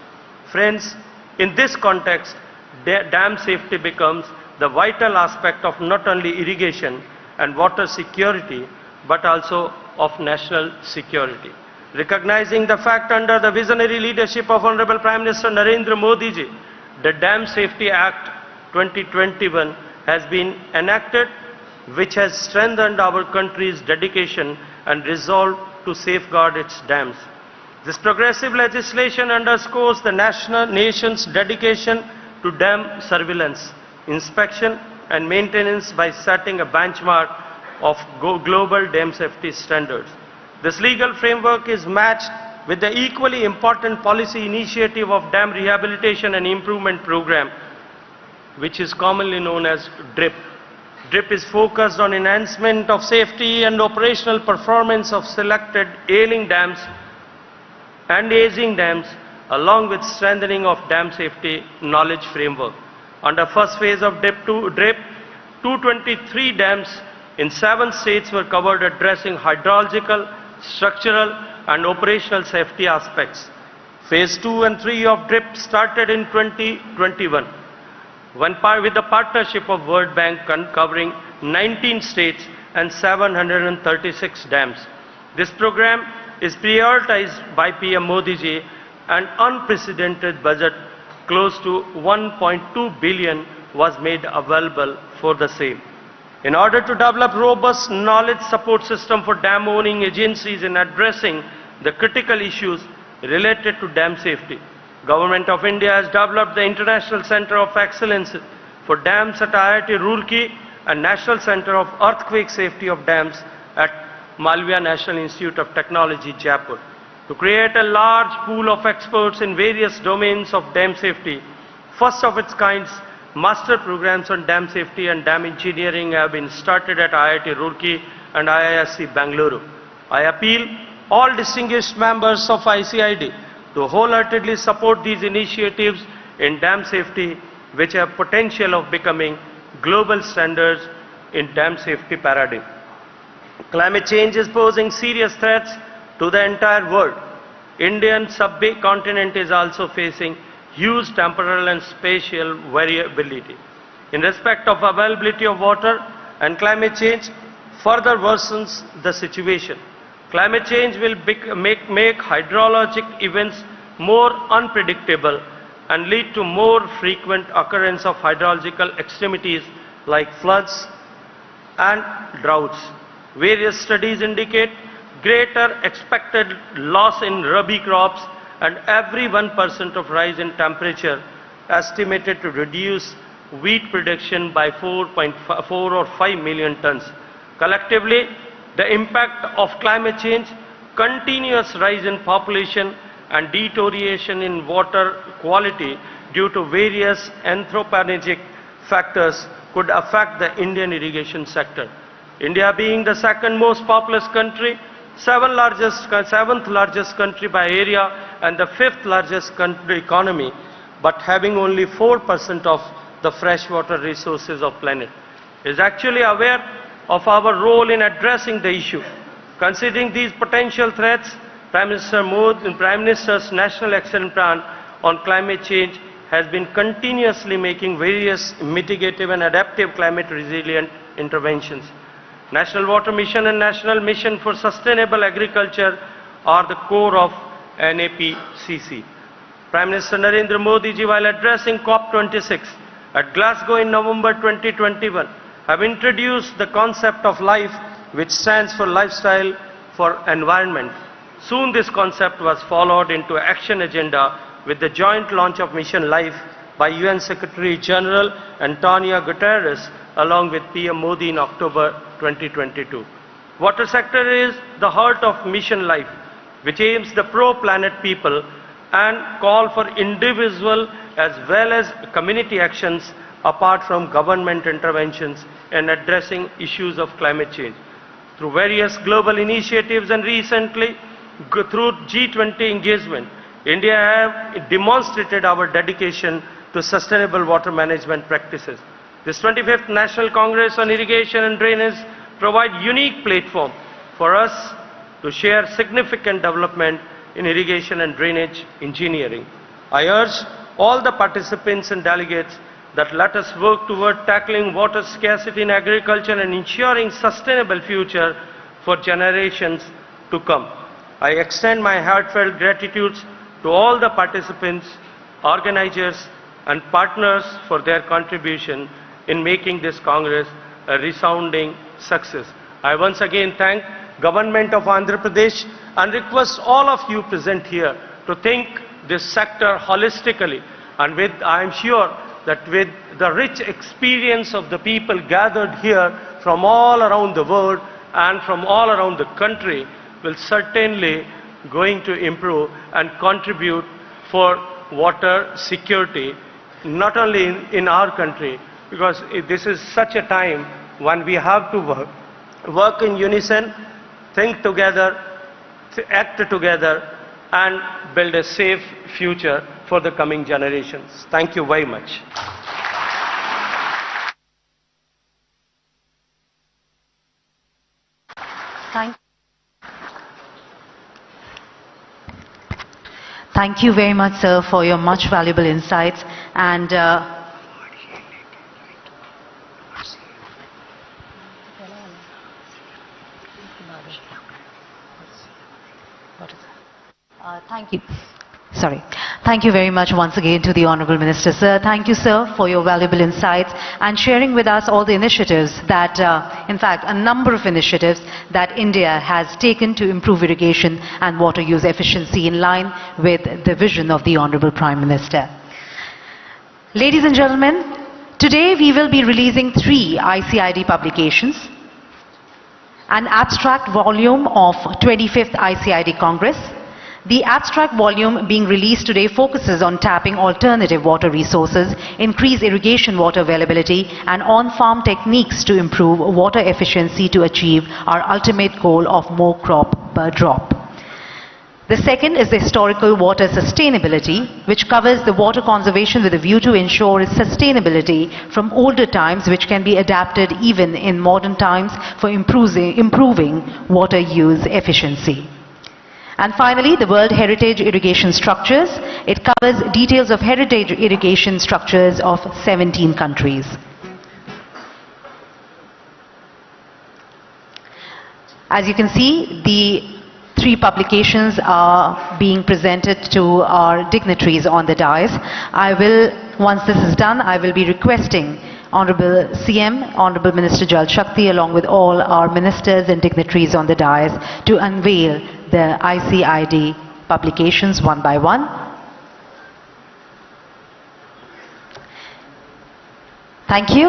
Friends, in this context, dam safety becomes the vital aspect of not only irrigation and water security, but also of national security. Recognizing the fact under the visionary leadership of Honorable Prime Minister Narendra Modi ji, the Dam Safety Act 2021 has been enacted, which has strengthened our country's dedication and resolve to safeguard its dams. This progressive legislation underscores the nation's dedication to dam surveillance, inspection and maintenance by setting a benchmark of global dam safety standards. This legal framework is matched with the equally important policy initiative of Dam Rehabilitation and Improvement Program, which is commonly known as DRIP. DRIP is focused on enhancement of safety and operational performance of selected ailing dams and aging dams, along with strengthening of dam safety knowledge framework. Under first phase of DRIP, 223 dams in 7 states were covered, addressing hydrological, structural and operational safety aspects. Phase 2 and 3 of DRIP started in 2021 with the partnership of World Bank covering 19 states and 736 dams. This program is prioritized by PM Modi ji, and unprecedented budget close to 1.2 billion was made available for the same. In order to develop robust knowledge support system for dam owning agencies in addressing the critical issues related to dam safety, Government of India has developed the International Center of Excellence for Dams at IIT Roorkee and National Center of Earthquake Safety of Dams at Malviya National Institute of Technology, Jaipur, to create a large pool of experts in various domains of dam safety. First of its kind, master programs on dam safety and dam engineering have been started at IIT Roorkee and IISc Bangalore. I appeal all distinguished members of ICID to wholeheartedly support these initiatives in dam safety, which have potential of becoming global standards in dam safety paradigm. Climate change is posing serious threats to the entire world. Indian subcontinent is also facing huge temporal and spatial variability. In respect of availability of water, and climate change further worsens the situation. Climate change will make hydrologic events more unpredictable and lead to more frequent occurrence of hydrological extremities like floods and droughts. Various studies indicate greater expected loss in rabi crops and every 1% of rise in temperature estimated to reduce wheat production by 4.4 or 5 million tons. Collectively, the impact of climate change, continuous rise in population and deterioration in water quality due to various anthropogenic factors could affect the Indian irrigation sector. India being the second most populous country, seventh largest country by area and the fifth largest country economy, but having only 4% of the freshwater resources of planet, is actually aware of our role in addressing the issue. Considering these potential threats, Prime Minister Modi and Prime Minister's National Action Plan on Climate Change has been continuously making various mitigative and adaptive climate resilient interventions. National Water Mission and National Mission for Sustainable Agriculture are the core of NAPCC. Prime Minister Narendra Modi ji, while addressing COP26 at Glasgow in November 2021, have introduced the concept of life, which stands for lifestyle for environment. Soon this concept was followed into action agenda with the joint launch of Mission Life by UN Secretary General Antonio Guterres along with PM Modi in October 2022. Water sector is the heart of Mission Life, which aims the pro-planet people and call for individual as well as community actions apart from government interventions in addressing issues of climate change. Through various global initiatives and recently through G20 engagement, India have demonstrated our dedication to sustainable water management practices. This 25th National Congress on Irrigation and Drainage provide unique platform for us to share significant development in irrigation and drainage engineering. I urge all the participants and delegates that let us work toward tackling water scarcity in agriculture and ensuring sustainable future for generations to come. I extend my heartfelt gratitude to all the participants, organizers and partners for their contribution in making this Congress a resounding success. I once again thank Government of Andhra Pradesh and request all of you present here to think this sector holistically, and I am sure that with the rich experience of the people gathered here from all around the world and from all around the country will certainly going to improve and contribute for water security, not only in our country, because this is such a time when we have to work in unison, think together, act together, and build a safe future for the coming generations. Thank you very much. Thank you very much, sir, for your much valuable insights. And thank you. Sorry. Thank you very much once again to the Honorable Minister, sir. Thank you, sir, for your valuable insights and sharing with us all the initiatives that, in fact, a number of initiatives that India has taken to improve irrigation and water use efficiency in line with the vision of the Honorable Prime Minister. Ladies and gentlemen, today we will be releasing 3 ICID publications, an abstract volume of 25th ICID Congress. The abstract volume being released today focuses on tapping alternative water resources, increase irrigation water availability, and on-farm techniques to improve water efficiency to achieve our ultimate goal of more crop per drop. The second is the historical water sustainability, which covers the water conservation with a view to ensure its sustainability from older times, which can be adapted even in modern times for improving water use efficiency. And finally, the World Heritage Irrigation Structures. It covers details of heritage irrigation structures of 17 countries. As you can see, the 3 publications are being presented to our dignitaries on the dais. I will, once this is done, I will be requesting Honorable CM, Honorable Minister Jal Shakti, along with all our ministers and dignitaries on the dais to unveil the ICID publications one by one. Thank you.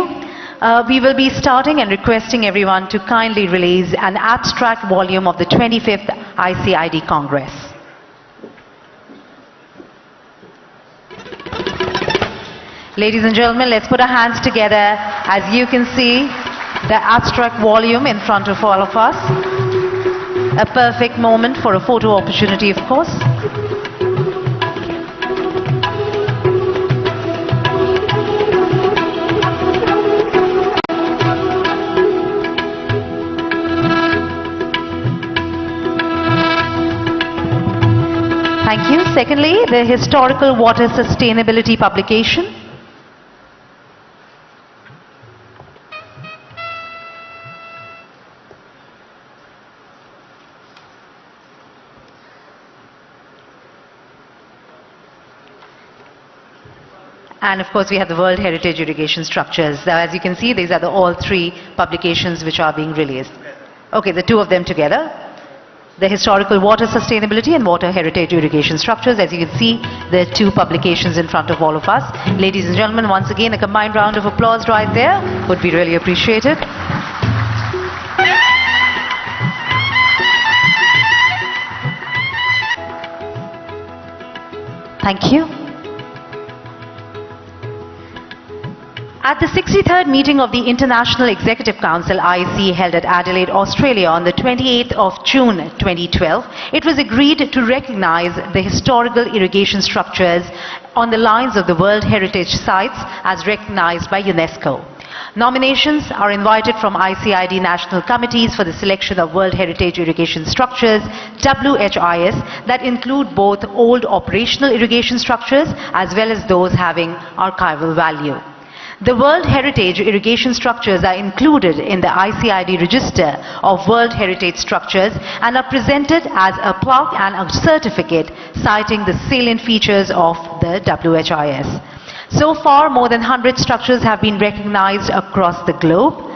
We will be starting and requesting everyone to kindly release an abstract volume of the 25th ICID Congress. Ladies and gentlemen, let's put our hands together. As you can see, the abstract volume in front of all of us. A perfect moment for a photo opportunity, of course. Thank you. Secondly, the historical water sustainability publication. And of course, we have the World Heritage Irrigation Structures. Now, as you can see, these are all three publications which are being released. Okay, the two of them together. The Historical Water Sustainability and Water Heritage Irrigation Structures. As you can see, the two publications in front of all of us. Ladies and gentlemen, once again, a combined round of applause right there would be really appreciated. Thank you. At the 63rd meeting of the International Executive Council IEC held at Adelaide, Australia on the 28th of June 2012, it was agreed to recognize the historical irrigation structures on the lines of the World Heritage Sites as recognized by UNESCO. Nominations are invited from ICID national committees for the selection of World Heritage Irrigation Structures, WHIS, that include both old operational irrigation structures as well as those having archival value. The World Heritage Irrigation Structures are included in the ICID Register of World Heritage Structures and are presented as a plaque and a certificate citing the salient features of the WHIS. So far, more than 100 structures have been recognized across the globe.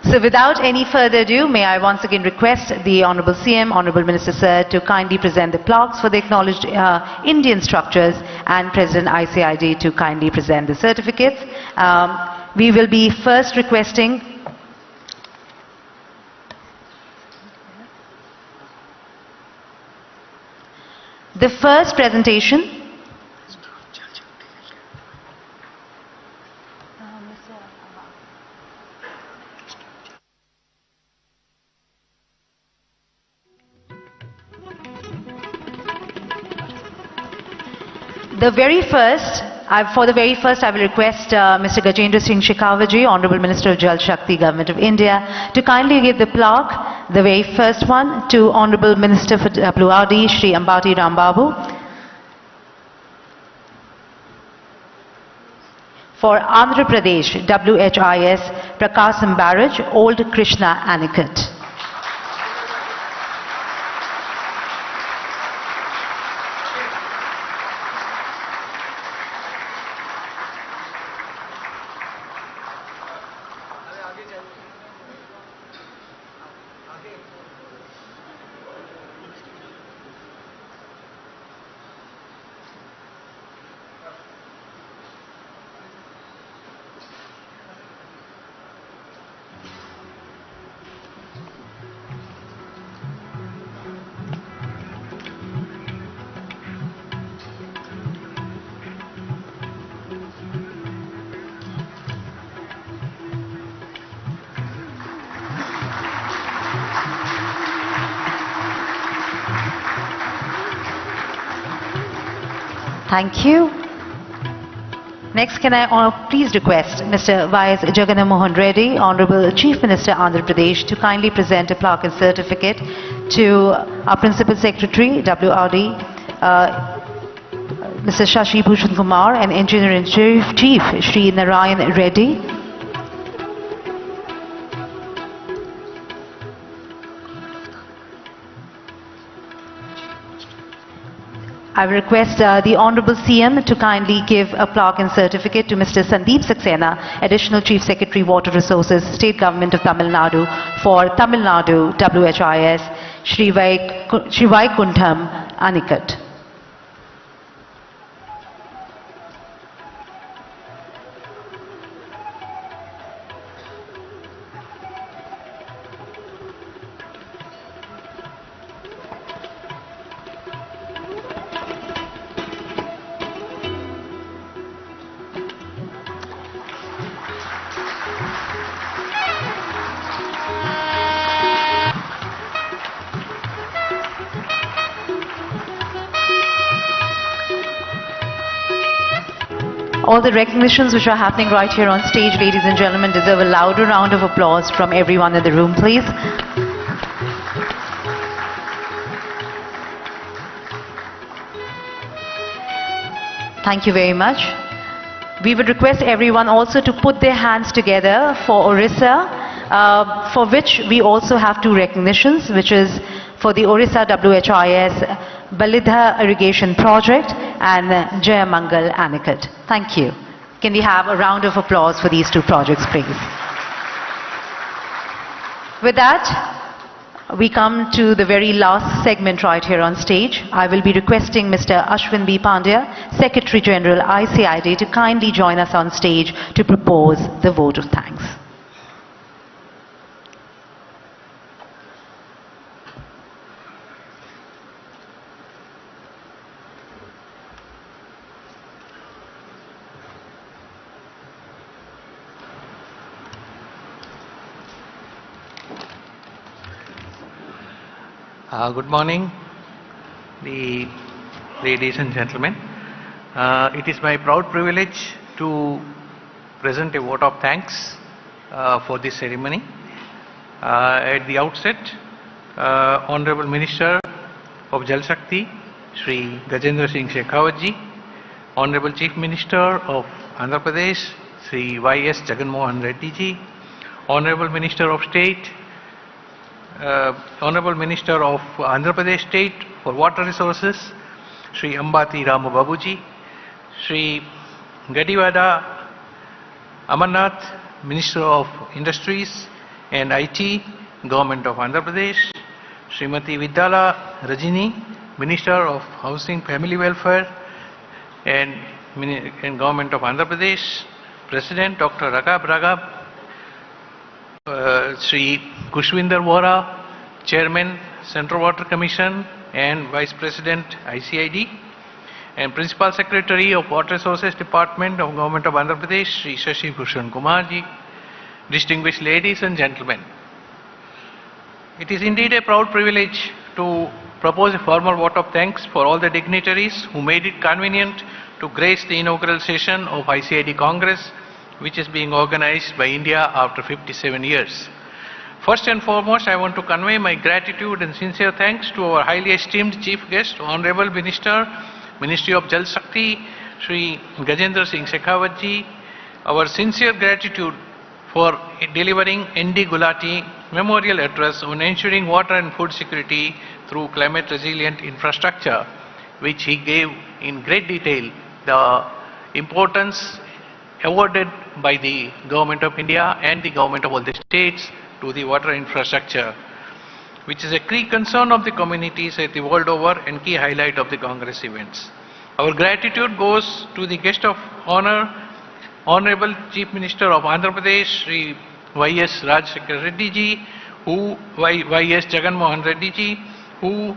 So without any further ado, may I once again request the Honorable CM, Honorable Minister Sir, to kindly present the plaques for the acknowledged Indian structures, and President ICID to kindly present the certificates. We will be first requesting the first presentation. For the very first, I will request Mr. Gajendra Singh Shekhawat, Honorable Minister of Jal Shakti, Government of India, to kindly give the plaque, the very first one, to Honorable Minister for WRD, Shri Ambati Rambabu. For Andhra Pradesh, WHIS, Prakasam Barrage, Old Krishna Anicut. Thank you. Next, can I please request Mr. Y.S. Jagannath Mohan Reddy, Honorable Chief Minister, Andhra Pradesh, to kindly present a plaque and certificate to our Principal Secretary, WRD, Mr. Shashi Bhushan Kumar, and Engineer-in-Chief, Shri Narayan Reddy. I will request the Honorable CM to kindly give a plaque and certificate to Mr. Sandeep Saxena, Additional Chief Secretary, Water Resources, State Government of Tamil Nadu, for Tamil Nadu WHIS, Shri Vaikuntham Anicut. All the recognitions which are happening right here on stage, ladies and gentlemen, deserve a louder round of applause from everyone in the room, please. Thank you very much. We would request everyone also to put their hands together for Orissa, for which we also have two recognitions, which is for the Orissa WHIS Balidha Irrigation Project and Jayamangal Anicut. Thank you. Can we have a round of applause for these two projects, please? With that, we come to the very last segment right here on stage. I will be requesting Mr. Ashwin B. Pandya, Secretary General ICID, to kindly join us on stage to propose the vote of thanks. Good morning, ladies and gentlemen. It is my proud privilege to present a vote of thanks for this ceremony. At the outset, Honorable Minister of Jal Shakti, Shri Gajendra Singh Shekhawat ji, Honorable Chief Minister of Andhra Pradesh, Shri Y.S. Jagan Mohan Reddy ji, Honorable Minister of State, Honorable Minister of Andhra Pradesh State for Water Resources, Shri Ambati Rama Babuji, Shri Gadiwada Amarnath, Minister of Industries and IT, Government of Andhra Pradesh, Srimati Vidyala Rajini, Minister of Housing, Family Welfare and Government of Andhra Pradesh, President Dr. Raghav, Sri Kushwinder Vora, Chairman Central Water Commission and Vice President ICID, and Principal Secretary of Water Resources Department of Government of Andhra Pradesh, Sri Shashi Bhushan Kumar ji, distinguished ladies and gentlemen. It is indeed a proud privilege to propose a formal vote of thanks for all the dignitaries who made it convenient to grace the inaugural session of ICID Congress, which is being organized by India after 57 years. First and foremost, I want to convey my gratitude and sincere thanks to our highly esteemed Chief Guest, Honorable Minister, Ministry of Jal Shakti, Shri Gajendra Singh Shekhawat ji, our sincere gratitude for delivering N.D. Gulati Memorial Address on ensuring water and food security through climate resilient infrastructure, which he gave in great detail the importance awarded by the Government of India and the Government of all the states to the water infrastructure, which is a key concern of the communities at the world over and key highlight of the Congress events. Our gratitude goes to the guest of honor, Honorable Chief Minister of Andhra Pradesh, Sri Y.S. Rajshekar Reddy ji, Y.S. Jagan Mohan Reddy ji, who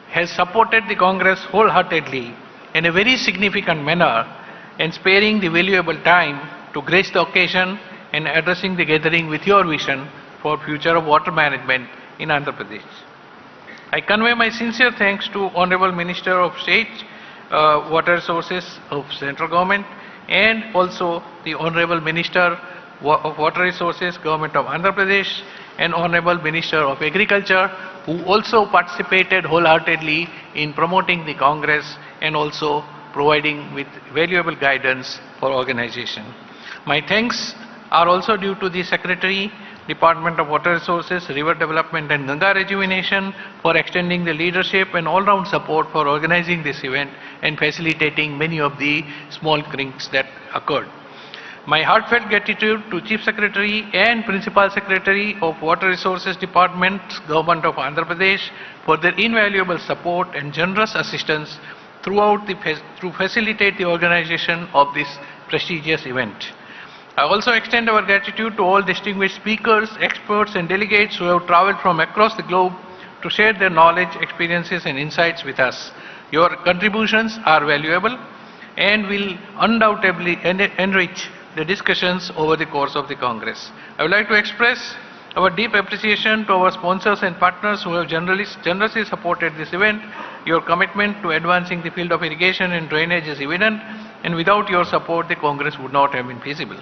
has supported the Congress wholeheartedly in a very significant manner and sparing the valuable time to grace the occasion and addressing the gathering with your vision for future of water management in Andhra Pradesh. I convey my sincere thanks to Honorable Minister of State, Water Resources of Central Government and also the Honorable Minister of Water Resources, Government of Andhra Pradesh and Honorable Minister of Agriculture, who also participated wholeheartedly in promoting the Congress and also providing with valuable guidance for organization. My thanks are also due to the Secretary, Department of Water Resources, River Development and Ganga Rejuvenation for extending the leadership and all-round support for organizing this event and facilitating many of the small kinks that occurred. My heartfelt gratitude to Chief Secretary and Principal Secretary of Water Resources Department, Government of Andhra Pradesh for their invaluable support and generous assistance to facilitate the organization of this prestigious event. I also extend our gratitude to all distinguished speakers, experts and delegates who have traveled from across the globe to share their knowledge, experiences and insights with us. Your contributions are valuable and will undoubtedly enrich the discussions over the course of the Congress. I would like to express our deep appreciation to our sponsors and partners who have generously supported this event. Your commitment to advancing the field of irrigation and drainage is evident and without your support, the Congress would not have been feasible.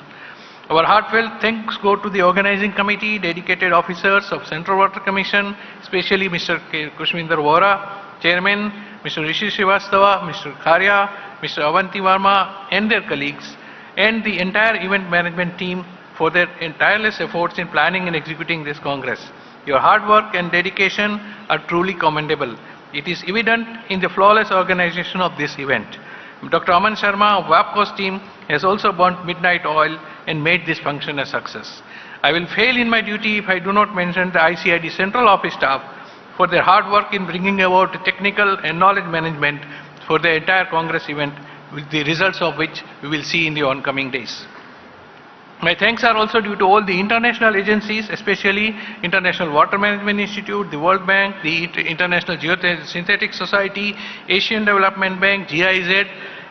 Our heartfelt thanks go to the organizing committee, dedicated officers of Central Water Commission, especially Mr. Kushwinder Vora, Chairman, Mr. Rishi Srivastava, Mr. Kharya, Mr. Avanti Varma, and their colleagues, and the entire event management team for their tireless efforts in planning and executing this Congress. Your hard work and dedication are truly commendable. It is evident in the flawless organization of this event. Dr. Aman Sharma of WAPCO's team has also burnt midnight oil and made this function a success. I will fail in my duty if I do not mention the ICID Central Office staff for their hard work in bringing about technical and knowledge management for the entire Congress event, with the results of which we will see in the oncoming days. My thanks are also due to all the international agencies, especially International Water Management Institute, the World Bank, the International Geosynthetic Society, Asian Development Bank, GIZ,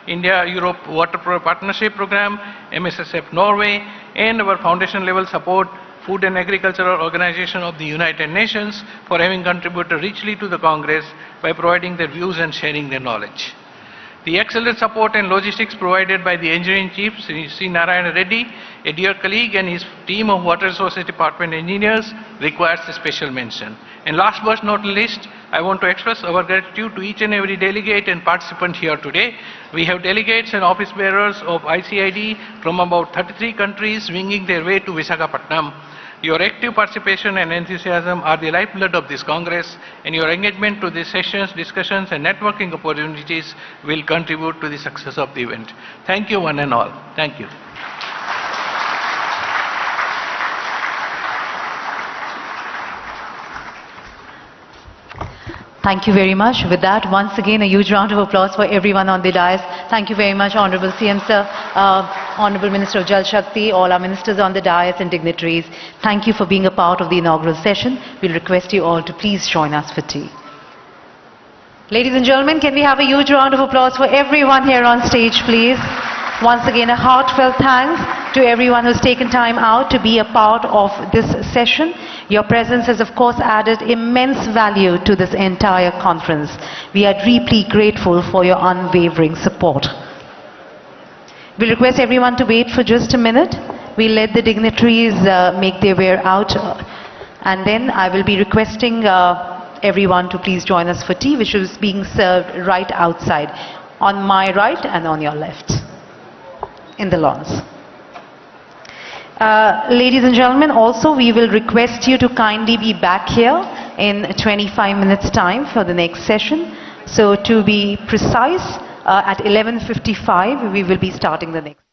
India-Europe Water Partnership Program, MSSF Norway, and our foundation level support, Food and Agricultural Organization of the United Nations, for having contributed richly to the Congress by providing their views and sharing their knowledge. The excellent support and logistics provided by the Engineering Chief, Sri Narayana Reddy, a dear colleague, and his team of Water Resources Department engineers requires a special mention. And last but not least, I want to express our gratitude to each and every delegate and participant here today. We have delegates and office bearers of ICID from about 33 countries winging their way to Visakhapatnam. Your active participation and enthusiasm are the lifeblood of this Congress, and your engagement to these sessions, discussions, and networking opportunities will contribute to the success of the event. Thank you one and all. Thank you. Thank you very much. With that, once again, a huge round of applause for everyone on the dais. Thank you very much, Honorable CM Sir, Honorable Minister of Jal Shakti, all our ministers on the dais and dignitaries. Thank you for being a part of the inaugural session. We'll request you all to please join us for tea. Ladies and gentlemen, can we have a huge round of applause for everyone here on stage, please? Once again, a heartfelt thanks to everyone who's taken time out to be a part of this session. Your presence has, of course, added immense value to this entire conference. We are deeply grateful for your unwavering support. We'll request everyone to wait for just a minute. We'll let the dignitaries make their way out, and then I will be requesting everyone to please join us for tea, which is being served right outside, on my right and on your left, in the lawns. Ladies and gentlemen, also we will request you to kindly be back here in 25 minutes time for the next session. So to be precise, at 11:55 we will be starting the next.